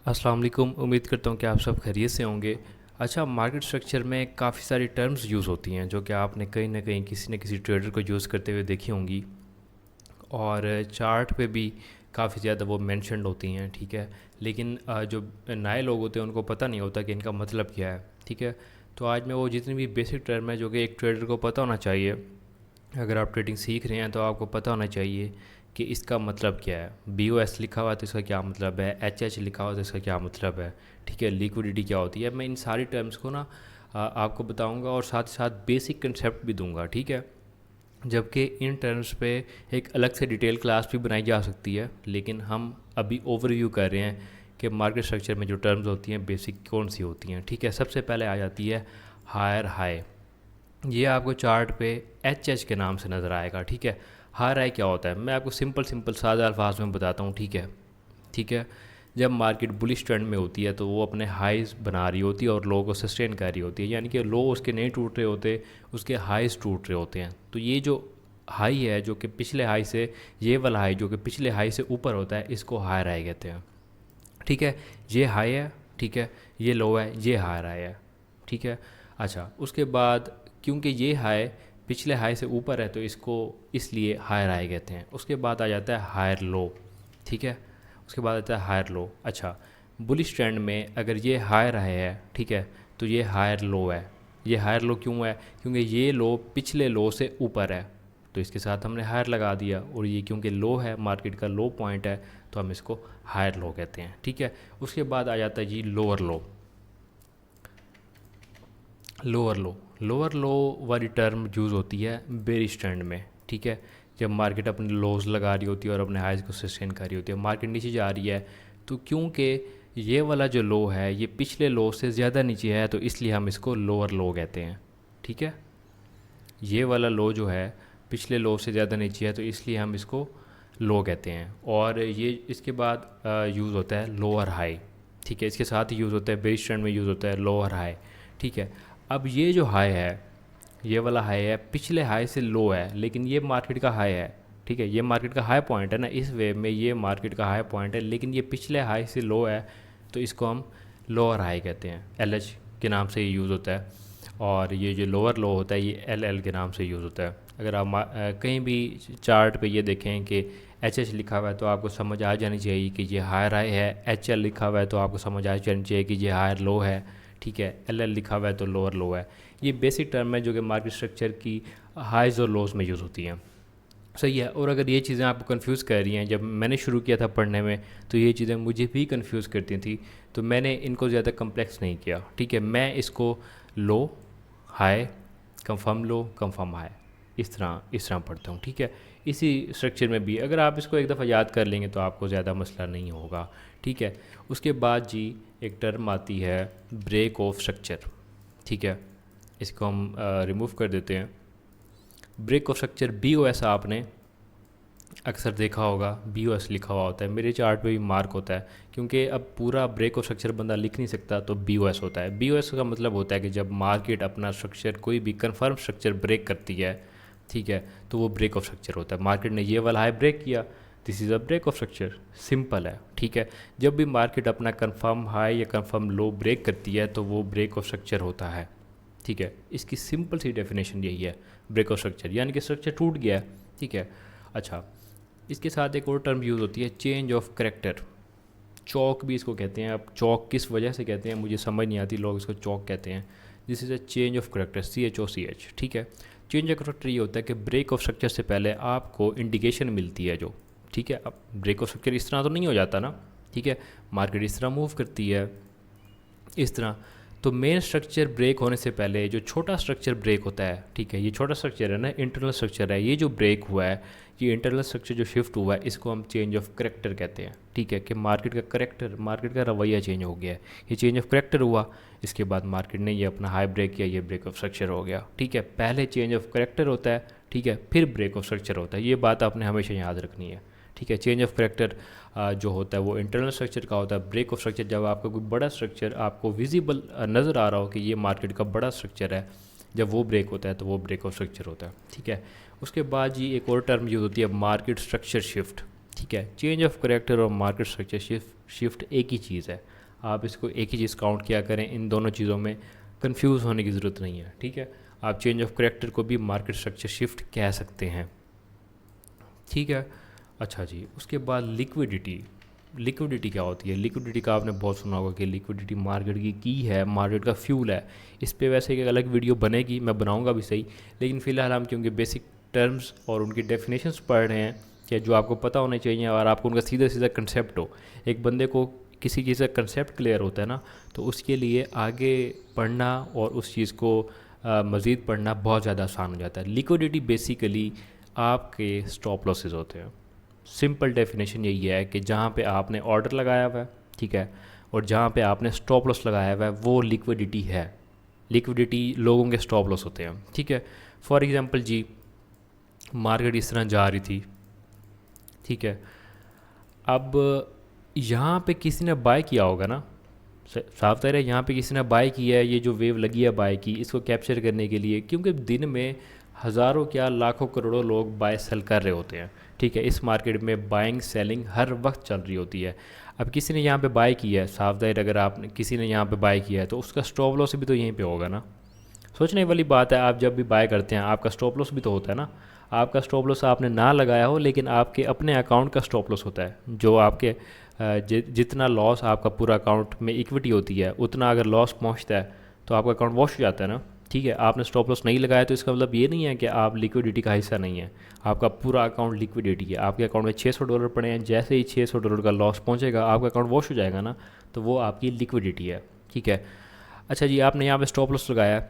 अस्सलाम वालेकुम। उम्मीद करता हूँ कि आप सब खैरियत से होंगे। अच्छा, मार्केट स्ट्रक्चर में काफ़ी सारी टर्म्स यूज़ होती हैं जो कि आपने कहीं ना कहीं किसी न किसी ट्रेडर को यूज़ करते हुए देखी होंगी, और चार्ट पे भी काफ़ी ज़्यादा वो मेंशन्ड होती हैं। ठीक है, लेकिन जो नए लोग होते हैं उनको पता नहीं होता कि इनका मतलब क्या है। ठीक है, तो आज मैं वो जितनी भी बेसिक टर्म है जो कि एक ट्रेडर को पता होना चाहिए, अगर आप ट्रेडिंग सीख रहे हैं तो आपको पता होना चाहिए कि इसका मतलब क्या है। BOS लिखा हुआ है तो इसका क्या मतलब है, HH लिखा हुआ है तो इसका क्या मतलब है। ठीक है, लिक्विडिटी क्या होती है। मैं इन सारी टर्म्स को ना आपको बताऊंगा और साथ ही साथ बेसिक कंसेप्ट भी दूंगा। ठीक है, जबकि इन टर्म्स पे एक अलग से डिटेल क्लास भी बनाई जा सकती है, लेकिन हम अभी ओवरव्यू कर रहे हैं कि मार्केट स्ट्रक्चर में जो टर्म्स होती हैं बेसिक कौन सी होती हैं। ठीक है, सबसे पहले आ जाती है हायर हाई। ये आपको चार्ट पे HH के नाम से नज़र आएगा। ठीक है, हायर हाई क्या होता है मैं आपको सिंपल सिंपल सादा अल्फाज में बताता हूँ। ठीक है, ठीक है, जब मार्केट बुलिश ट्रेंड में होती है तो वो अपने हाइज बना रही होती है और लो को सस्टेन कर रही होती है, यानी कि लो उसके नहीं टूट रहे होते, उसके हाइज टूट रहे होते हैं। तो ये जो हाई है जो कि पिछले हाई से, ये वाला हाई जो कि पिछले हाई से ऊपर होता है, इसको हायर हाई कहते हैं। ठीक है, ये हाई है। ठीक है, ये लो है, ये हायर हाई है। ठीक है, अच्छा, उसके बाद क्योंकि ये हाई पिछले हाई से ऊपर है तो इसको इसलिए हायर हाई कहते हैं। उसके बाद आ जाता है हायर लो। ठीक है, उसके बाद आता है हायर लो। अच्छा, बुलिश ट्रेंड में अगर ये हायर हाई है, ठीक है, तो ये हायर लो है। ये हायर लो क्यों है? क्योंकि ये लो पिछले लो से ऊपर है, तो इसके साथ हमने हायर लगा दिया, और ये क्योंकि लो है, मार्केट का लो पॉइंट है, तो हम इसको हायर लो कहते हैं। ठीक है, उसके बाद आ जाता है जी lower low. Lower low, lower low वाली टर्म यूज़ होती है बेरिश ट्रेंड में। ठीक है, जब मार्केट अपने लोज लगा रही होती है और अपने हाइज को सस्टेन कर रही होती है, मार्केट नीचे जा रही है, तो क्योंकि ये वाला जो लो है ये पिछले लो से ज़्यादा नीचे है, तो इसलिए हम इसको लोअर लो कहते हैं। ठीक है, ये वाला लो जो है पिछले लो से ज़्यादा नीचे है, तो इसलिए हम इसको लो कहते हैं। और ये इसके बाद यूज़ होता है लोअर हाई। ठीक है, इसके साथ ही यूज़ होता है, बेस ट्रेंड में यूज़ होता है लोअर हाई। ठीक है, अब ये जो हाई है, ये वाला हाई है पिछले हाई से लो है, लेकिन ये मार्केट का हाई है। ठीक है, ये मार्केट का हाई पॉइंट है ना, इस वे में ये मार्केट का हाई पॉइंट है, लेकिन ये पिछले हाई से लो है, तो इसको हम लोअर हाई कहते हैं। LH के नाम से ये यूज़ होता है। और ये जो लोअर लो होता है ये LL के नाम से यूज़ होता है। अगर आप कहीं भी चार्ट पे ये देखें कि HH लिखा हुआ है तो आपको समझ आ जानी चाहिए कि ये हायर हाई है। HL लिखा हुआ है तो आपको समझ आ जानी चाहिए कि ये हायर लो है। ठीक है, LL लिखा हुआ है तो लोअर लो है। ये बेसिक टर्म है जो कि मार्केट स्ट्रक्चर की हाइज और लोज में यूज़ होती हैं। सही है, और अगर ये चीज़ें आपको कंफ्यूज कर रही हैं, जब मैंने शुरू किया था पढ़ने में तो ये चीज़ें मुझे भी कंफ्यूज करती थी, तो मैंने इनको ज़्यादा कम्प्लेक्स नहीं किया। ठीक है, मैं इसको लो हाई, कंफर्म हाई, इस तरह पढ़ता हूँ। ठीक है, इसी स्ट्रक्चर में भी अगर आप इसको एक दफ़ा याद कर लेंगे तो आपको ज़्यादा मसला नहीं होगा। ठीक है, उसके बाद जी एक टर्म आती है ब्रेक ऑफ स्ट्रक्चर। ठीक है, इसको हम रिमूव कर देते हैं। ब्रेक ऑफ स्ट्रक्चर BOS आपने अक्सर देखा होगा, BOS लिखा हुआ होता है, मेरे चार्ट पे भी मार्क होता है, क्योंकि अब पूरा ब्रेक ऑफ स्ट्रक्चर बंदा लिख नहीं सकता तो BOS होता है। BOS का मतलब होता है कि जब मार्केट अपना स्ट्रक्चर कोई भी कंफर्म स्ट्रक्चर ब्रेक करती है, ठीक है, तो वो ब्रेक ऑफ स्ट्रक्चर होता है। मार्केट ने ये वाला हाई ब्रेक किया, this is a break of structure, simple है। ठीक है, जब भी मार्केट अपना कंफर्म हाई या कंफर्म लो ब्रेक करती है तो वो ब्रेक ऑफ स्ट्रक्चर होता है। ठीक है, इसकी सिंपल सी डेफिनेशन यही है ब्रेक ऑफ स्ट्रक्चर, यानी कि स्ट्रक्चर टूट गया है। ठीक है, अच्छा, इसके साथ एक और टर्म यूज़ होती है चेंज ऑफ करेक्टर। चौक भी इसको कहते हैं। अब चौक किस वजह से कहते हैं मुझे समझ नहीं आती, लोग इसको चौक कहते हैं। This is a change of character, CHOCH। ठीक है, चेंज ऑफ करेक्टर ये होता है कि ब्रेक ऑफ स्ट्रक्चर से पहले आपको इंडिकेशन मिलती है जो, ठीक है, अब ब्रेक ऑफ स्ट्रक्चर इस तरह तो नहीं हो जाता ना। ठीक है, मार्केट इस तरह मूव करती है, इस तरह। तो मेन स्ट्रक्चर ब्रेक होने से पहले जो छोटा स्ट्रक्चर ब्रेक होता है, ठीक है, ये छोटा स्ट्रक्चर है ना, इंटरनल स्ट्रक्चर है, ये जो ब्रेक हुआ है, ये इंटरनल स्ट्रक्चर जो शिफ्ट हुआ है, इसको हम चेंज ऑफ करेक्टर कहते हैं। ठीक है, कि मार्केट का करेक्टर, मार्केट का रवैया चेंज हो गया है, ये चेंज ऑफ करेक्टर हुआ। इसके बाद मार्केट ने ये अपना हाई ब्रेक किया, ये ब्रेक ऑफ स्ट्रक्चर हो गया। ठीक है, पहले चेंज ऑफ करेक्टर होता है, ठीक है, फिर ब्रेक ऑफ स्ट्रक्चर होता है, ये बात आपने हमेशा याद रखनी है। ठीक है, चेंज ऑफ करेक्टर जो होता है वो इंटरनल स्ट्रक्चर का होता है। ब्रेक ऑफ स्ट्रक्चर जब आपका कोई बड़ा स्ट्रक्चर आपको विजिबल नज़र आ रहा हो कि ये मार्केट का बड़ा स्ट्रक्चर है, जब वो ब्रेक होता है तो वो ब्रेक ऑफ स्ट्रक्चर होता है। ठीक है, उसके बाद जी एक और टर्म यूज़ होती है मार्केट स्ट्रक्चर शिफ्ट। ठीक है। चेंज ऑफ करेक्टर और मार्केट स्ट्रक्चर शिफ्ट एक ही चीज़ है, आप इसको एक ही चीज़ काउंट किया करें, इन दोनों चीज़ों में कंफ्यूज होने की ज़रूरत नहीं है। ठीक है, आप चेंज ऑफ करेक्टर को भी मार्केट स्ट्रक्चर शिफ्ट कह सकते हैं। ठीक है। अच्छा जी, उसके बाद लिक्विडिटी। लिक्विडिटी क्या होती है? लिक्विडिटी का आपने बहुत सुना होगा कि लिक्विडिटी मार्केट की है, मार्केट का फ्यूल है। इस पे वैसे एक अलग वीडियो बनेगी, मैं बनाऊंगा भी सही, लेकिन फ़िलहाल हम क्योंकि बेसिक टर्म्स और उनकी डेफिनेशंस पढ़ रहे हैं कि जो आपको पता होने चाहिए और आपको उनका सीधा सीधा कंसेप्ट हो। एक बंदे को किसी चीज़ का कंसेप्ट क्लियर होता है ना, तो उसके लिए आगे पढ़ना और उस चीज़ को मज़ीद पढ़ना बहुत ज़्यादा आसान हो जाता है। लिक्विडिटी बेसिकली आपके स्टॉप लॉसेस होते हैं। सिंपल डेफिनेशन यही है कि जहाँ पे आपने ऑर्डर लगाया हुआ है, ठीक है, और जहाँ पे आपने स्टॉप लॉस लगाया हुआ है, वो लिक्विडिटी है। लिक्विडिटी लोगों के स्टॉप लॉस होते हैं। ठीक है, फॉर एग्जांपल जी, मार्केट इस तरह जा रही थी, ठीक है, अब यहाँ पे किसी ने बाय किया होगा ना, साफ तौर है यहाँ पे किसी ने बाय किया है, ये जो वेव लगी है बाय की, इसको कैप्चर करने के लिए, क्योंकि दिन में हज़ारों क्या लाखों करोड़ों लोग बाय सेल कर रहे होते हैं। ठीक है, इस मार्केट में बाइंग सेलिंग हर वक्त चल रही होती है। अब किसी ने यहाँ पे बाय किया है, साफ ज़ाहिर अगर आपने किसी ने यहाँ पे बाय किया है तो उसका स्टॉप लॉस भी तो यहीं पे होगा ना। सोचने वाली बात है, आप जब भी बाय करते हैं आपका स्टॉप लॉस भी तो होता है ना। आपका स्टॉप लॉस आपने ना लगाया हो, लेकिन आपके अपने अकाउंट का स्टॉप लॉस होता है, जो आपके जितना लॉस आपका पूरा अकाउंट में इक्विटी होती है, उतना अगर लॉस पहुँचता है तो आपका अकाउंट वॉश हो जाता है ना। ठीक है, आपने स्टॉप लॉस नहीं लगाया तो इसका मतलब ये नहीं है कि आप लिक्विडिटी का हिस्सा नहीं है, आपका पूरा अकाउंट लिक्विडिटी है। आपके अकाउंट में $600 पड़े हैं, जैसे ही $600 का लॉस पहुंचेगा आपका अकाउंट वॉश हो जाएगा ना, तो वो आपकी लिक्विडिटी है। ठीक है। अच्छा जी, आपने यहाँ पे स्टॉप लॉस लगाया,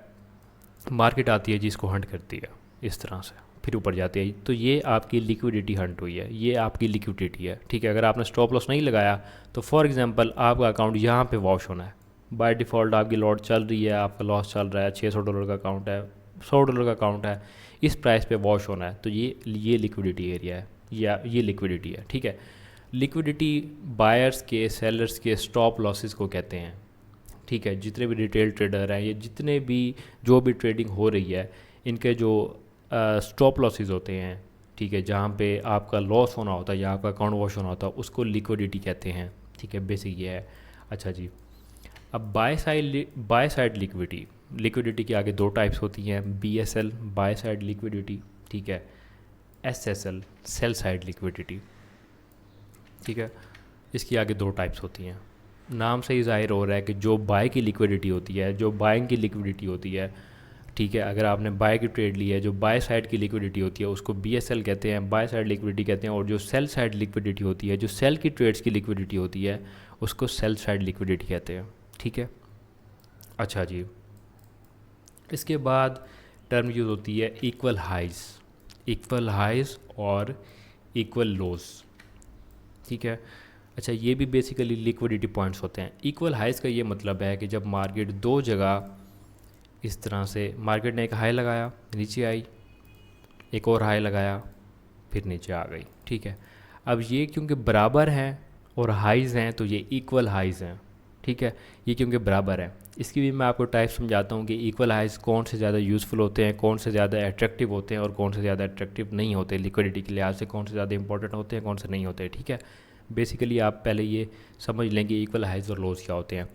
मार्केट आती है जी, इसको हंट करती है इस तरह से, फिर ऊपर जाती है, तो ये आपकी लिक्विडिटी हंट हुई है, ये आपकी लिक्विडिटी है। ठीक है, अगर आपने स्टॉप लॉस नहीं लगाया तो फॉर एग्जांपल आपका अकाउंट यहाँ पे वॉश होना है, बाय डिफ़ॉल्ट आपकी लॉट चल रही है, आपका लॉस चल रहा है, $600 का अकाउंट है, $100 का अकाउंट है, इस प्राइस पे वॉश होना है, तो ये लिक्विडिटी एरिया है या ये लिक्विडिटी है। ठीक है, लिक्विडिटी बायर्स के सेलर्स के स्टॉप लॉसेस को कहते हैं। ठीक है, जितने भी रिटेल ट्रेडर हैं, ये जितने भी जो भी ट्रेडिंग हो रही है, इनके जो स्टॉप लॉसेस होते हैं, ठीक है, जहाँ पे आपका लॉस होना होता है या आपका अकाउंट वॉश होना होता है, उसको लिक्विडिटी कहते हैं। ठीक है, बेसिक ये है। अच्छा जी, अब बाय साइड लिक्विडिटी के आगे दो टाइप्स होती हैं, BSL बाय साइड लिक्विडिटी, ठीक है, SSL सेल साइड लिक्विडिटी। ठीक है, इसकी आगे दो टाइप्स होती हैं। नाम से ही जाहिर हो रहा है कि जो बाय की लिक्विडिटी होती है, जो बाइंग की लिक्विडिटी होती है, ठीक है, अगर आपने बाय की ट्रेड ली है, जो बाय साइड की लिक्विडिटी होती है उसको BSL कहते हैं, बाय साइड लिक्विडिटी कहते हैं, और जो सेल साइड लिक्विडिटी होती है, जो सेल की ट्रेड्स की लिक्विडिटी होती है, उसको सेल साइड लिक्विडिटी कहते हैं। ठीक है। अच्छा जी, इसके बाद टर्म यूज़ होती है इक्वल हाइज और इक्वल लोस। ठीक है। अच्छा, ये भी बेसिकली लिक्विडिटी पॉइंट्स होते हैं। इक्वल हाइज का ये मतलब है कि जब मार्केट दो जगह इस तरह से, मार्केट ने एक हाई लगाया, नीचे आई, एक और हाई लगाया, फिर नीचे आ गई। ठीक है, अब ये क्योंकि बराबर हैं और हाइज हैं तो ये इक्वल हाइज हैं। ठीक है, ये क्योंकि बराबर है, इसकी भी मैं आपको टाइप समझाता हूँ कि इक्वल हाइज कौन से ज़्यादा यूज़फुल होते हैं, कौन से ज़्यादा अट्रैक्टिव होते हैं और कौन से ज़्यादा अट्रैक्टिव नहीं होते, लिक्विडिटी के लिहाज से कौन से ज़्यादा इंपॉर्टेंट होते हैं, कौन से नहीं होते। ठीक है, बेसिकली आप पहले ये समझ लेंगे इक्वल हाइज और लोज क्या होते हैं।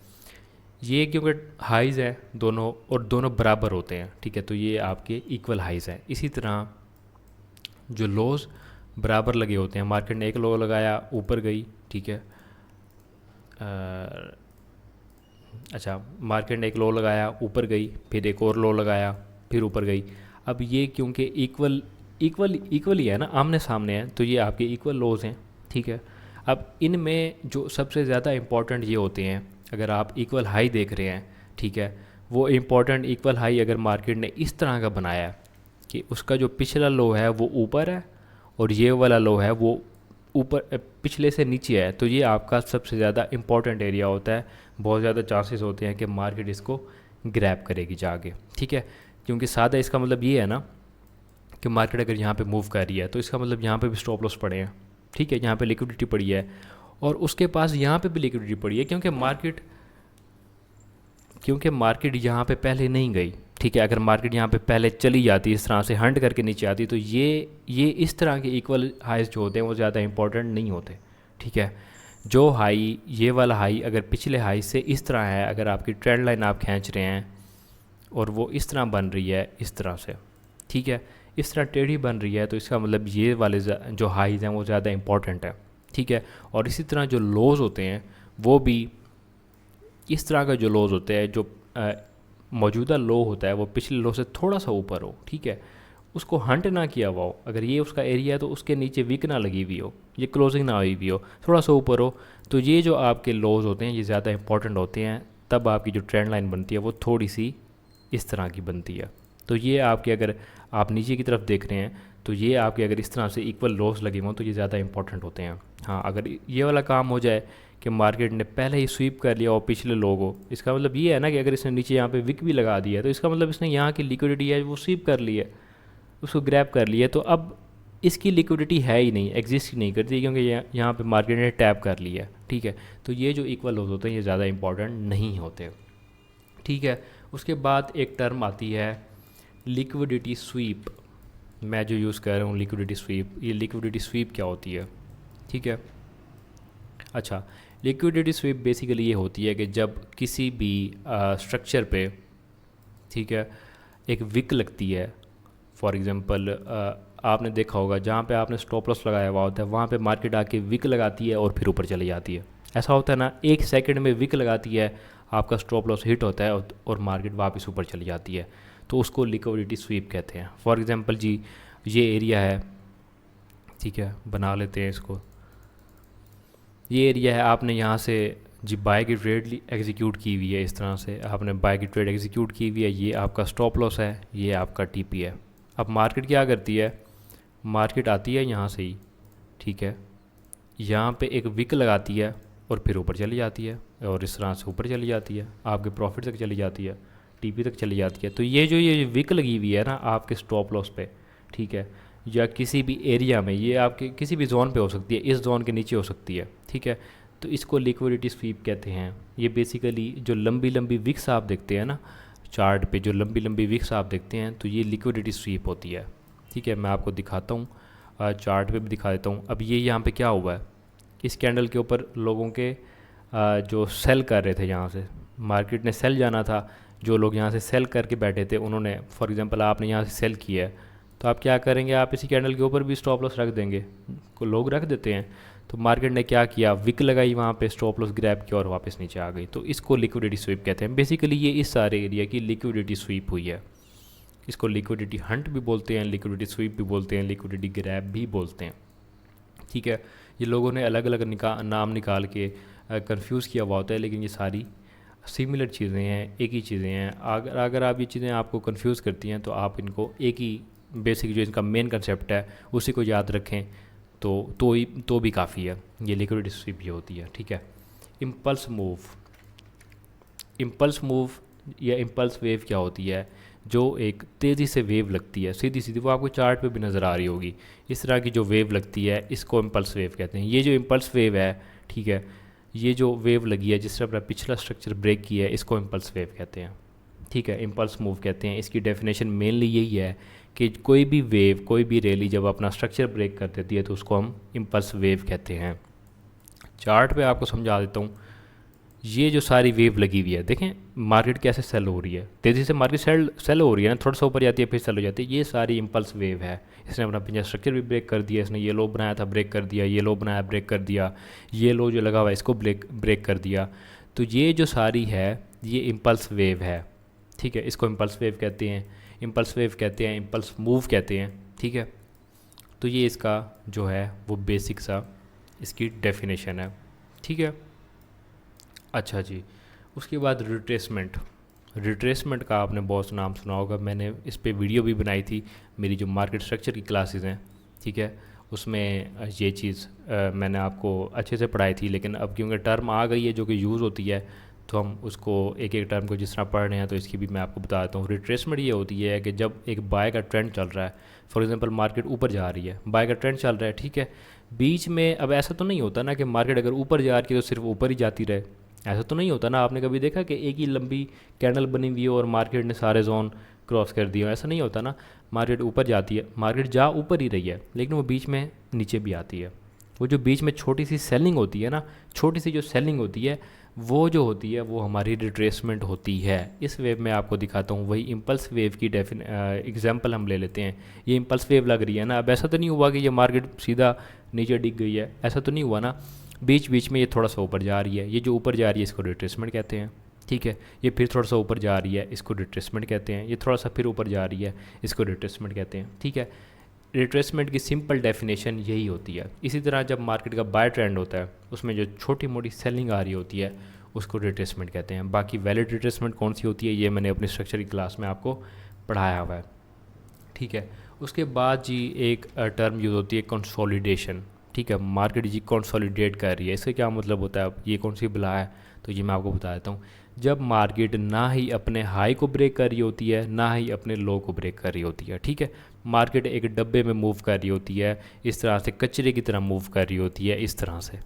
ये क्योंकि हाइज है दोनों और दोनों बराबर होते हैं, ठीक है, तो ये आपके इक्वल हाइज हैं। इसी तरह जो लोज बराबर लगे होते हैं, मार्केट ने एक लो लगाया, ऊपर गई, ठीक है, अच्छा, मार्केट ने एक लो लगाया, ऊपर गई, फिर एक और लो लगाया, फिर ऊपर गई। अब ये क्योंकि इक्वल ही है ना, आमने सामने है, तो ये आपके इक्वल लोज हैं। ठीक है, अब इनमें जो सबसे ज़्यादा इम्पॉर्टेंट ये होते हैं, अगर आप इक्वल हाई देख रहे हैं, ठीक है, वो इम्पॉर्टेंट इक्वल हाई अगर मार्केट ने इस तरह का बनाया कि उसका जो पिछला लो है वो ऊपर है और ये वाला लो है वो ऊपर पिछले से नीचे है, तो ये आपका सबसे ज़्यादा इम्पॉर्टेंट एरिया होता है। बहुत ज़्यादा चांसेस होते हैं कि मार्केट इसको ग्रैब करेगी जाके। ठीक है, क्योंकि सादा इसका मतलब ये है ना कि मार्केट अगर यहाँ पे मूव कर रही है तो इसका मतलब यहाँ पे भी स्टॉप लॉस पड़े हैं। ठीक है, यहाँ पे लिक्विडिटी पड़ी है और उसके पास यहाँ पे भी लिक्विडिटी पड़ी है, क्योंकि मार्केट यहाँ पे पहले नहीं गई। ठीक है। अगर मार्केट यहाँ पे पहले चली जाती है, इस तरह से हंट करके नीचे आती, तो ये इस तरह के इक्वल हाइज जो होते हैं वो ज़्यादा इंपॉर्टेंट नहीं होते, ठीक है। जो हाई, ये वाला हाई अगर पिछले हाई से इस तरह है, अगर आपकी ट्रेंड लाइन आप खींच रहे हैं और वो इस तरह बन रही है, इस तरह से, ठीक है, इस तरह टेढ़ी बन रही है, तो इसका मतलब ये वाले जो हाइज हैं वो ज़्यादा इंपॉर्टेंट है, ठीक है। और इसी तरह जो लोज़ होते हैं वो भी इस तरह का जो लोज़ होते हैं, जो मौजूदा लो होता है वो पिछले लो से थोड़ा सा ऊपर हो, ठीक है, उसको हंट ना किया हुआ हो, अगर ये उसका एरिया है तो उसके नीचे विक ना लगी हुई हो, ये क्लोजिंग ना हुई हुई हो, थोड़ा सा ऊपर हो, तो ये जो आपके लोज़ होते हैं ये ज़्यादा इंपॉर्टेंट होते हैं। तब आपकी जो ट्रेंड लाइन बनती है वो थोड़ी सी इस तरह की बनती है। तो ये आपके, अगर आप नीचे की तरफ देख रहे हैं तो ये आपके अगर इस तरह से इक्वल लॉस लगे हों तो ये ज़्यादा इंपॉर्टेंट होते हैं। हाँ, अगर ये वाला काम हो जाए कि मार्केट ने पहले ही स्वीप कर लिया और पिछले लो को, इसका मतलब ये है ना कि अगर इसने नीचे यहाँ पे विक भी लगा दिया है तो इसका मतलब इसने यहाँ की लिक्विडिटी है वो स्वीप कर ली है, उसको ग्रैब कर लिया, तो अब इसकी लिक्विडिटी है ही नहीं, एग्जिस्ट ही नहीं करती, क्योंकि यहाँ पे मार्केट ने टैप कर लिया है, ठीक है। तो ये जो इक्वल लॉस होते हैं ये ज़्यादा इंपॉर्टेंट नहीं होते, ठीक है। उसके बाद एक टर्म आती है लिक्विडिटी स्वीप। मैं जो यूज़ कर रहा हूँ लिक्विडिटी स्वीप, ये लिक्विडिटी स्वीप क्या होती है, ठीक है। अच्छा, लिक्विडिटी स्वीप बेसिकली ये होती है कि जब किसी भी स्ट्रक्चर पे, ठीक है, एक विक लगती है, फॉर एग्ज़ाम्पल आपने देखा होगा जहाँ पे आपने स्टॉप लॉस लगाया हुआ होता है वहाँ पे मार्केट आके विक लगाती है और फिर ऊपर चली जाती है। ऐसा होता है ना, एक सेकंड में विक लगाती है, आपका स्टॉप लॉस हिट होता है और मार्केट वापस ऊपर चली जाती है, तो उसको लिक्विडिटी स्वीप कहते हैं। फॉर एग्ज़ाम्पल जी, ये एरिया है, ठीक है, बना लेते हैं इसको, ये एरिया है, आपने यहाँ से जी बाय की ट्रेड एग्जीक्यूट की हुई है, इस तरह से आपने बाय की ट्रेड एग्जीक्यूट की हुई है, ये आपका स्टॉप लॉस है, ये आपका टीपी है। अब मार्केट क्या करती है, मार्केट आती है यहाँ से ही, ठीक है, यहाँ पे एक विक लगाती है और फिर ऊपर चली जाती है, और इस तरह से ऊपर चली जाती है, आपके प्रॉफिट तक चली जाती है, टीपी तक चली जाती है। तो ये जो ये विक लगी हुई है ना आपके स्टॉप लॉस पे, ठीक है, या किसी भी एरिया में, ये आपके किसी भी जोन पे हो सकती है, इस जोन के नीचे हो सकती है, ठीक है, तो इसको लिक्विडिटी स्वीप कहते हैं। ये बेसिकली जो लंबी लंबी विक्स आप देखते हैं ना चार्ट पे, जो लंबी लंबी विक्स आप देखते हैं, तो ये लिक्विडिटी स्वीप होती है, ठीक है। मैं आपको दिखाता हूँ, चार्ट पे भी दिखा देता हूँ। अब ये यहाँ पे क्या हुआ है, इस कैंडल के ऊपर लोगों के जो सेल कर रहे थे, यहाँ से मार्केट ने सेल जाना था, जो लोग यहाँ से सेल करके बैठे थे उन्होंने, फॉर एग्जांपल आपने यहाँ से सेल किया है, तो आप क्या करेंगे, आप इसी कैंडल के ऊपर भी स्टॉप लॉस रख देंगे, को लोग रख देते हैं। तो मार्केट ने क्या किया, विक लगाई वहाँ पे, स्टॉप लॉस ग्रैब किया और वापस नीचे आ गई, तो इसको लिक्विडिटी स्वीप कहते हैं। बेसिकली ये इस सारे एरिया की लिक्विडिटी स्वीप हुई है। इसको लिक्विडिटी हंट भी बोलते हैं, लिक्विडिटी स्वीप भी बोलते हैं, लिक्विडिटी ग्रैब भी बोलते हैं, ठीक है। ये लोगों ने अलग अलग नाम निकाल के कंफ्यूज किया हुआ होता है, लेकिन ये सारी सिमिलर चीज़ें हैं, एक ही चीज़ें हैं। अगर आप ये चीज़ें आपको कंफ्यूज करती हैं तो आप इनको एक ही बेसिक जो इनका मेन कंसेप्ट है उसी को याद रखें, तो भी काफ़ी है। ये लिक्विडिटी स्वीप ये होती है, ठीक है। इम्पल्स मूव, इम्पल्स मूव या इम्पल्स वेव क्या होती है, जो एक तेज़ी से वेव लगती है, सीधी सीधी, वो आपको चार्ट पे भी नज़र आ रही होगी, इस तरह की जो वेव लगती है इसको इम्पल्स वेव कहते हैं। ये जो इम्पल्स वेव है, ठीक है, ये जो वेव लगी है जिससे अपना पिछला स्ट्रक्चर ब्रेक किया है, इसको इम्पल्स वेव कहते हैं, ठीक है, इम्पल्स मूव कहते हैं। इसकी डेफिनेशन मेनली यही है कि कोई भी वेव, कोई भी रैली जब अपना स्ट्रक्चर ब्रेक कर देती है तो उसको हम इम्पल्स वेव कहते हैं। चार्ट पे आपको समझा देता हूँ, ये जो सारी वेव लगी हुई है, देखें मार्केट कैसे सेल हो रही है, तेज़ी से मार्केट सेल हो रही है ना, थोड़ा सा ऊपर जाती है फिर सेल हो जाती है, ये सारी इम्पल्स वेव है। इसने अपना पिछला स्ट्रक्चर भी ब्रेक कर दिया, इसने ये लो बनाया था ब्रेक कर दिया, ये लो बनाया ब्रेक कर दिया, ये लो जो लगा हुआ है इसको ब्रेक कर दिया, तो ये जो सारी है ये इम्पल्स वेव है, ठीक है। इसको इम्पल्स वेव कहते हैं, इम्पल्स वेव कहते हैं, इम्पल्स मूव कहते हैं, ठीक है। तो ये इसका जो है वो बेसिक सा इसकी डेफिनेशन है, ठीक है। अच्छा जी, उसके बाद रिट्रेसमेंट। रिट्रेसमेंट का आपने बहुत नाम सुना होगा, मैंने इस पे वीडियो भी बनाई थी, मेरी जो मार्केट स्ट्रक्चर की क्लासेस हैं, ठीक है, उसमें ये चीज़ मैंने आपको अच्छे से पढ़ाई थी। लेकिन अब क्योंकि टर्म आ गई है जो कि यूज़ होती है, तो हम उसको एक एक टर्म को जिस तरह पढ़ रहे हैं तो इसकी भी मैं आपको बता देता हूँ। रिट्रेसमेंट ये होती है कि जब एक बाय का ट्रेंड चल रहा है, फॉर एग्जांपल मार्केट ऊपर जा रही है, बाय का ट्रेंड चल रहा है, ठीक है, बीच में अब ऐसा तो नहीं होता ना कि मार्केट अगर ऊपर जा रही है तो सिर्फ ऊपर ही जाती रहे, ऐसा तो नहीं होता ना, आपने कभी देखा कि एक ही लंबी कैंडल बनी हुई है और मार्केट ने सारे जोन क्रॉस कर दिया, ऐसा नहीं होता ना। मार्केट ऊपर जाती है, मार्केट जा ऊपर ही रही है, लेकिन वो बीच में नीचे भी आती है। वो जो बीच में छोटी सी सेलिंग होती है ना, छोटी सी जो सेलिंग होती है वो जो होती है वो हमारी रिट्रेसमेंट होती है। इस वेव में आपको दिखाता हूँ, वही इम्पल्स वेव की एग्जांपल हम ले लेते हैं। ये इम्पल्स वेव लग रही है ना, अब ऐसा तो नहीं हुआ कि ये मार्केट सीधा नीचे डिग गई है, ऐसा तो नहीं हुआ ना। बीच बीच में ये थोड़ा सा ऊपर जा रही है, ये जो ऊपर जा रही है इसको रिट्रेसमेंट कहते हैं, ठीक है। ये फिर थोड़ा सा ऊपर जा रही है, इसको रिट्रेसमेंट कहते हैं। ये थोड़ा सा फिर ऊपर जा रही है, इसको रिट्रेसमेंट कहते हैं, ठीक है। रिट्रेसमेंट की सिंपल डेफिनेशन यही होती है। इसी तरह जब मार्केट का बाय ट्रेंड होता है, उसमें जो छोटी मोटी सेलिंग आ रही होती है उसको रिट्रेसमेंट कहते हैं। बाकी वैलिड रिट्रेसमेंट कौन सी होती है ये मैंने अपनी स्ट्रक्चर की क्लास में आपको पढ़ाया हुआ है, ठीक है। उसके बाद जी एक टर्म यूज़ होती है कंसोलिडेशन, ठीक है। मार्केट जी कंसोलिडेट कर रही है, इसका क्या मतलब होता है, अब ये कौन सी बला है, तो ये मैं आपको बता देता हूँ। जब मार्केट ना ही अपने हाई को ब्रेक कर रही होती है, ना ही अपने लो को ब्रेक कर रही होती है, ठीक है। मार्केट एक डब्बे में मूव कर रही होती है, इस तरह से कचरे की तरह मूव कर रही होती है, इस तरह से,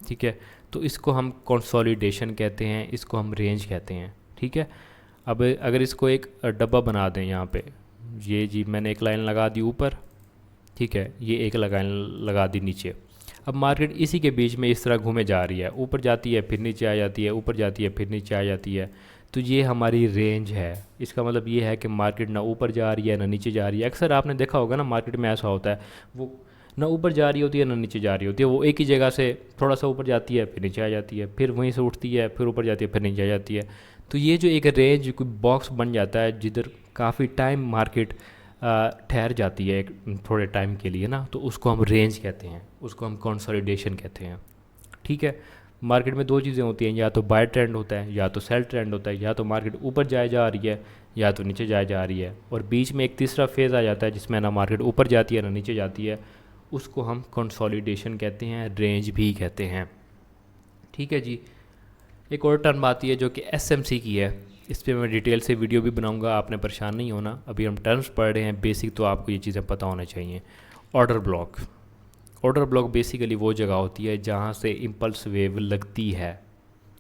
ठीक है। तो इसको हम कंसोलिडेशन कहते हैं, इसको हम रेंज कहते हैं, ठीक है। अब अगर इसको एक डब्बा बना दें यहाँ पे, ये जी मैंने एक लाइन लगा दी ऊपर, ठीक है, ये एक लाइन लगा दी नीचे। अब मार्केट इसी के बीच में इस तरह घूमे जा रही है, ऊपर जाती है फिर नीचे आ जाती है, ऊपर जाती है फिर नीचे आ जाती है। तो ये हमारी रेंज है। इसका मतलब ये है कि मार्केट ना ऊपर जा रही है ना नीचे जा रही है। अक्सर आपने देखा होगा ना मार्केट में ऐसा होता है, वो ना ऊपर जा रही होती है ना नीचे जा रही होती है, वो एक ही जगह से थोड़ा सा ऊपर जाती है फिर नीचे आ जाती है, फिर वहीं से उठती है फिर ऊपर जाती है फिर नीचे आ जाती है। तो ये जो एक रेंज कोई बॉक्स बन जाता है जिधर काफ़ी टाइम मार्केट ठहर जाती है एक थोड़े टाइम के लिए ना, तो उसको हम रेंज कहते हैं, उसको हम कंसोलिडेशन कहते हैं, ठीक है। मार्केट में दो चीज़ें होती हैं, या तो बाय ट्रेंड होता है या तो सेल ट्रेंड होता है, या तो मार्केट ऊपर जाए जा रही है या तो नीचे जाए जा रही है, और बीच में एक तीसरा फेज़ आ जाता है जिसमें ना मार्केट ऊपर जाती है ना नीचे जाती है, उसको हम कंसोलिडेशन कहते हैं, रेंज भी कहते हैं, ठीक है जी। एक और टर्म आती है जो कि एसएमसी की है, इस पर मैं डिटेल से वीडियो भी बनाऊंगा, आपने परेशान नहीं होना। अभी हम टर्म्स पढ़ रहे हैं बेसिक, तो आपको ये चीज़ें पता होना चाहिए। Order block, order block basically वो जगह होती है जहाँ से इम्पल्स वेव लगती है,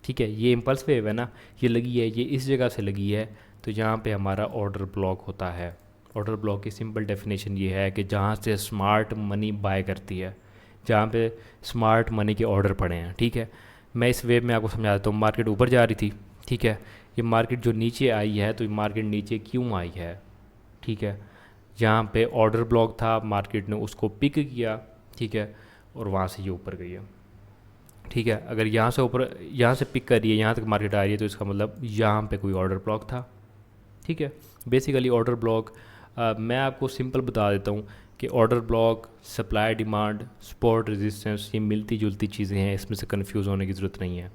ठीक है। ये इम्पल्स वेव है ना, ये लगी है, ये इस जगह से लगी है, तो यहाँ पे हमारा ऑर्डर ब्लॉक होता है। ऑर्डर ब्लॉक की सिंपल डेफिनेशन ये है कि जहाँ से स्मार्ट मनी बाय करती है, जहाँ पे स्मार्ट मनी के ऑर्डर पड़े हैं, ठीक है। मैं इस वेव में आपको समझा देता हूँ। मार्केट ऊपर जा रही थी, ठीक है, ये मार्केट जो नीचे आई है, तो ये मार्केट नीचे क्यों आई है, ठीक है। यहाँ पे ऑर्डर ब्लॉक था, मार्केट ने उसको पिक किया, ठीक है, और वहाँ से ये ऊपर गई है, ठीक है। अगर यहाँ से ऊपर, यहाँ से पिक कर रही है, यहाँ तक मार्केट आ रही है, तो इसका मतलब यहाँ पे कोई ऑर्डर ब्लॉक था, ठीक है। बेसिकली ऑर्डर ब्लॉक मैं आपको सिंपल बता देता हूँ कि order block, supply demand, support resistance, ये मिलती जुलती चीज़ें हैं, इसमें से कंफ्यूज होने की ज़रूरत नहीं है।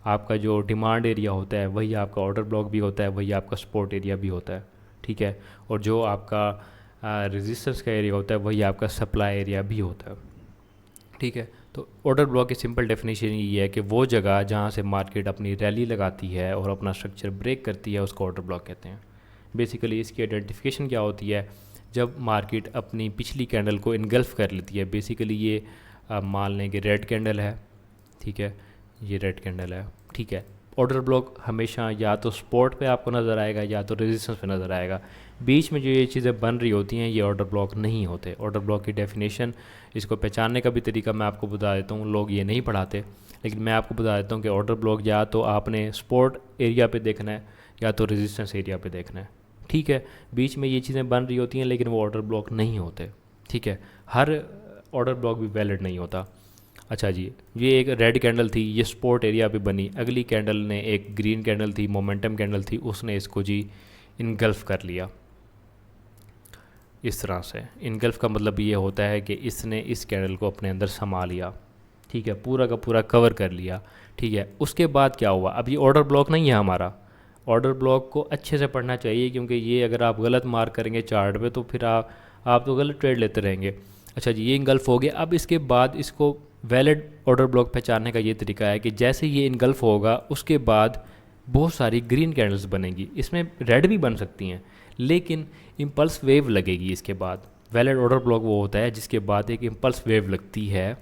आपका जो डिमांड एरिया होता है वही आपका ऑर्डर ब्लॉक भी होता है, वही आपका सपोर्ट एरिया भी होता है, ठीक है। और जो आपका रेजिस्टेंस का एरिया होता है वही आपका सप्लाई एरिया भी होता है, ठीक है। तो ऑर्डर ब्लॉक की सिंपल डेफिनेशन ये है कि वो जगह जहाँ से मार्केट अपनी रैली लगाती है और अपना स्ट्रक्चर ब्रेक करती है, उसको ऑर्डर ब्लॉक कहते हैं। बेसिकली इसकी आइडेंटिफिकेशन क्या होती है, जब मार्केट अपनी पिछली कैंडल को इनगल्फ कर लेती है। बेसिकली ये मान लें कि रेड कैंडल है, ठीक है, ये रेड कैंडल है, ठीक है। ऑर्डर ब्लॉक हमेशा या तो सपोर्ट पे आपको नज़र आएगा या तो रेजिस्टेंस पे नज़र आएगा। बीच में जो ये चीज़ें बन रही होती हैं ये ऑर्डर ब्लॉक नहीं होते। ऑर्डर ब्लॉक की डेफिनेशन, इसको पहचानने का भी तरीका मैं आपको बता देता हूँ। लोग ये नहीं पढ़ाते, लेकिन मैं आपको बता देता हूँ कि ऑर्डर ब्लॉक या तो आपने सपोर्ट एरिया पे देखना है या तो रेजिस्टेंस एरिया पे देखना है, ठीक है। बीच में ये चीज़ें बन रही होती हैं लेकिन वो ऑर्डर ब्लॉक नहीं होते, ठीक है। हर ऑर्डर ब्लॉक भी वैलिड नहीं होता। अच्छा जी, ये एक रेड कैंडल थी, ये सपोर्ट एरिया पे बनी। अगली कैंडल ने एक ग्रीन कैंडल थी, मोमेंटम कैंडल थी, उसने इसको जी इनगल्फ कर लिया इस तरह से। इनगल्फ का मतलब ये होता है कि इसने इस कैंडल को अपने अंदर समा लिया, ठीक है, पूरा का पूरा कवर कर लिया, ठीक है। उसके बाद क्या हुआ, अब ये ऑर्डर ब्लॉक नहीं है हमारा। ऑर्डर ब्लॉक को अच्छे से पढ़ना चाहिए, क्योंकि ये अगर आप गलत मार्क करेंगे चार्ट पे तो फिर आप तो गलत ट्रेड लेते रहेंगे। अच्छा जी, ये इनगल्फ हो गया। अब इसके बाद इसको वैलिड ऑर्डर ब्लॉक पहचानने का ये तरीका है कि जैसे ये इनगल्फ होगा उसके बाद बहुत सारी ग्रीन कैंडल्स बनेंगी। इसमें रेड भी बन सकती हैं, लेकिन इम्पल्स वेव लगेगी इसके बाद। वैलिड ऑर्डर ब्लॉक वो होता है जिसके बाद एक इम्पल्स वेव लगती है,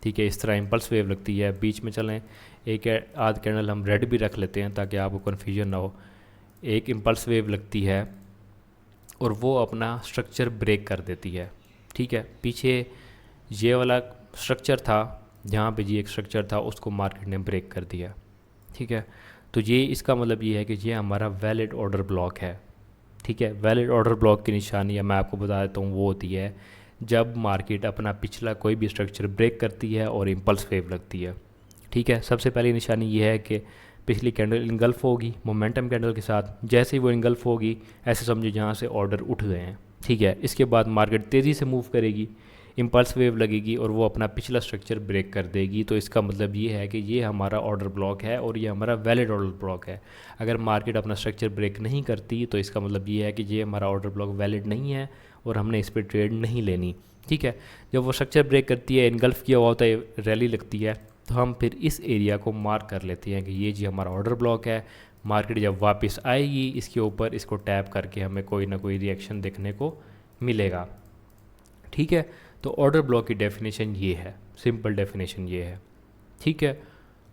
ठीक है। इस तरह इम्पल्स वेव लगती है, बीच में चलें एक आध कैंडल हम रेड भी रख लेते हैं ताकि आपको कन्फ्यूजन ना हो। एक इम्पल्स वेव लगती है और वो अपना स्ट्रक्चर ब्रेक कर देती है, ठीक है। पीछे ये वाला स्ट्रक्चर था, जहाँ पे जी एक स्ट्रक्चर था, उसको मार्केट ने ब्रेक कर दिया, ठीक है। तो ये इसका मतलब ये है कि ये हमारा वैलिड ऑर्डर ब्लॉक है, ठीक है। वैलिड ऑर्डर ब्लॉक की निशानी मैं आपको बता देता हूँ, वो होती है जब मार्केट अपना पिछला कोई भी स्ट्रक्चर ब्रेक करती है और इम्पल्स वेव लगती है, ठीक है। सबसे पहली निशानी ये है कि पिछली कैंडल इनगल्फ होगी मोमेंटम कैंडल के साथ, जैसे ही वो इनगल्फ होगी ऐसे समझो जहाँ से ऑर्डर उठ गए हैं, ठीक है। इसके बाद मार्केट तेज़ी से मूव करेगी, इम्पल्स वेव लगेगी और वो अपना पिछला स्ट्रक्चर ब्रेक कर देगी। तो इसका मतलब ये है कि ये हमारा ऑर्डर ब्लॉक है और ये हमारा वैलिड ऑर्डर ब्लॉक है। अगर मार्केट अपना स्ट्रक्चर ब्रेक नहीं करती तो इसका मतलब ये है कि ये हमारा ऑर्डर ब्लॉक वैलिड नहीं है और हमने इस पर ट्रेड नहीं लेनी, ठीक है। जब वो स्ट्रक्चर ब्रेक करती है, इनगल्फ किया हुआ होता है, रैली लगती है, तो हम फिर इस एरिया को मार्क कर लेते हैं कि ये जी हमारा ऑर्डर ब्लॉक है। मार्केट जब वापस आएगी इसके ऊपर इसको टैप करके हमें कोई ना कोई रिएक्शन देखने को मिलेगा, ठीक है। तो ऑर्डर ब्लॉक की डेफिनेशन ये है, सिंपल डेफिनेशन ये है, ठीक है।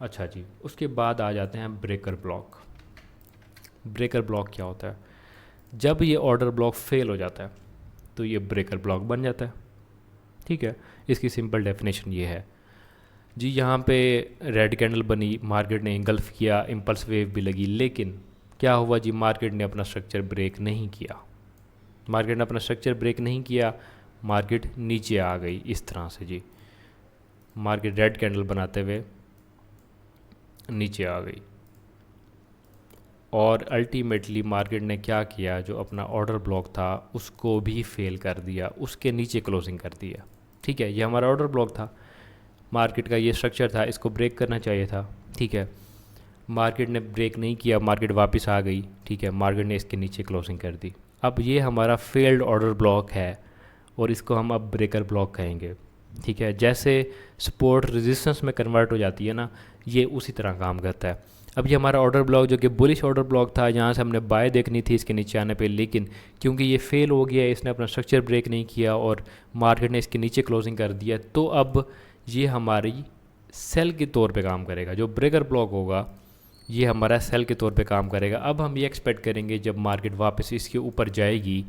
अच्छा जी, उसके बाद आ जाते हैं ब्रेकर ब्लॉक। ब्रेकर ब्लॉक क्या होता है? जब ये ऑर्डर ब्लॉक फेल हो जाता है तो ये ब्रेकर ब्लॉक बन जाता है, ठीक है। इसकी सिंपल डेफिनेशन ये है जी, यहाँ पे रेड कैंडल बनी, मार्केट ने इंगल्फ किया, इम्पल्स वेव भी लगी, लेकिन क्या हुआ जी, मार्केट ने अपना स्ट्रक्चर ब्रेक नहीं किया। मार्केट ने अपना स्ट्रक्चर ब्रेक नहीं किया, मार्केट नीचे आ गई इस तरह से जी। मार्केट रेड कैंडल बनाते हुए नीचे आ गई और अल्टीमेटली मार्केट ने क्या किया, जो अपना ऑर्डर ब्लॉक था उसको भी फेल कर दिया, उसके नीचे क्लोजिंग कर दिया, ठीक है। ये हमारा ऑर्डर ब्लॉक था, मार्केट का ये स्ट्रक्चर था, इसको ब्रेक करना चाहिए था, ठीक है। मार्केट ने ब्रेक नहीं किया, मार्केट वापस आ गई, ठीक है। मार्केट ने इसके नीचे क्लोजिंग कर दी। अब ये हमारा फेल्ड ऑर्डर ब्लॉक है और इसको हम अब ब्रेकर ब्लॉक कहेंगे, ठीक है। जैसे सपोर्ट रेजिस्टेंस में कन्वर्ट हो जाती है ना, ये उसी तरह काम करता है। अब ये हमारा ऑर्डर ब्लॉक जो कि बुलिश ऑर्डर ब्लॉक था, यहाँ से हमने बाय देखनी थी इसके नीचे आने पे, लेकिन क्योंकि ये फेल हो गया, इसने अपना स्ट्रक्चर ब्रेक नहीं किया और मार्केट ने इसके नीचे क्लोजिंग कर दिया, तो अब ये हमारी सेल के तौर पे काम करेगा। जो ब्रेकर ब्लॉक होगा ये हमारा सेल के तौर पे काम करेगा। अब हम ये एक्सपेक्ट करेंगे जब मार्केट वापस इसके ऊपर जाएगी,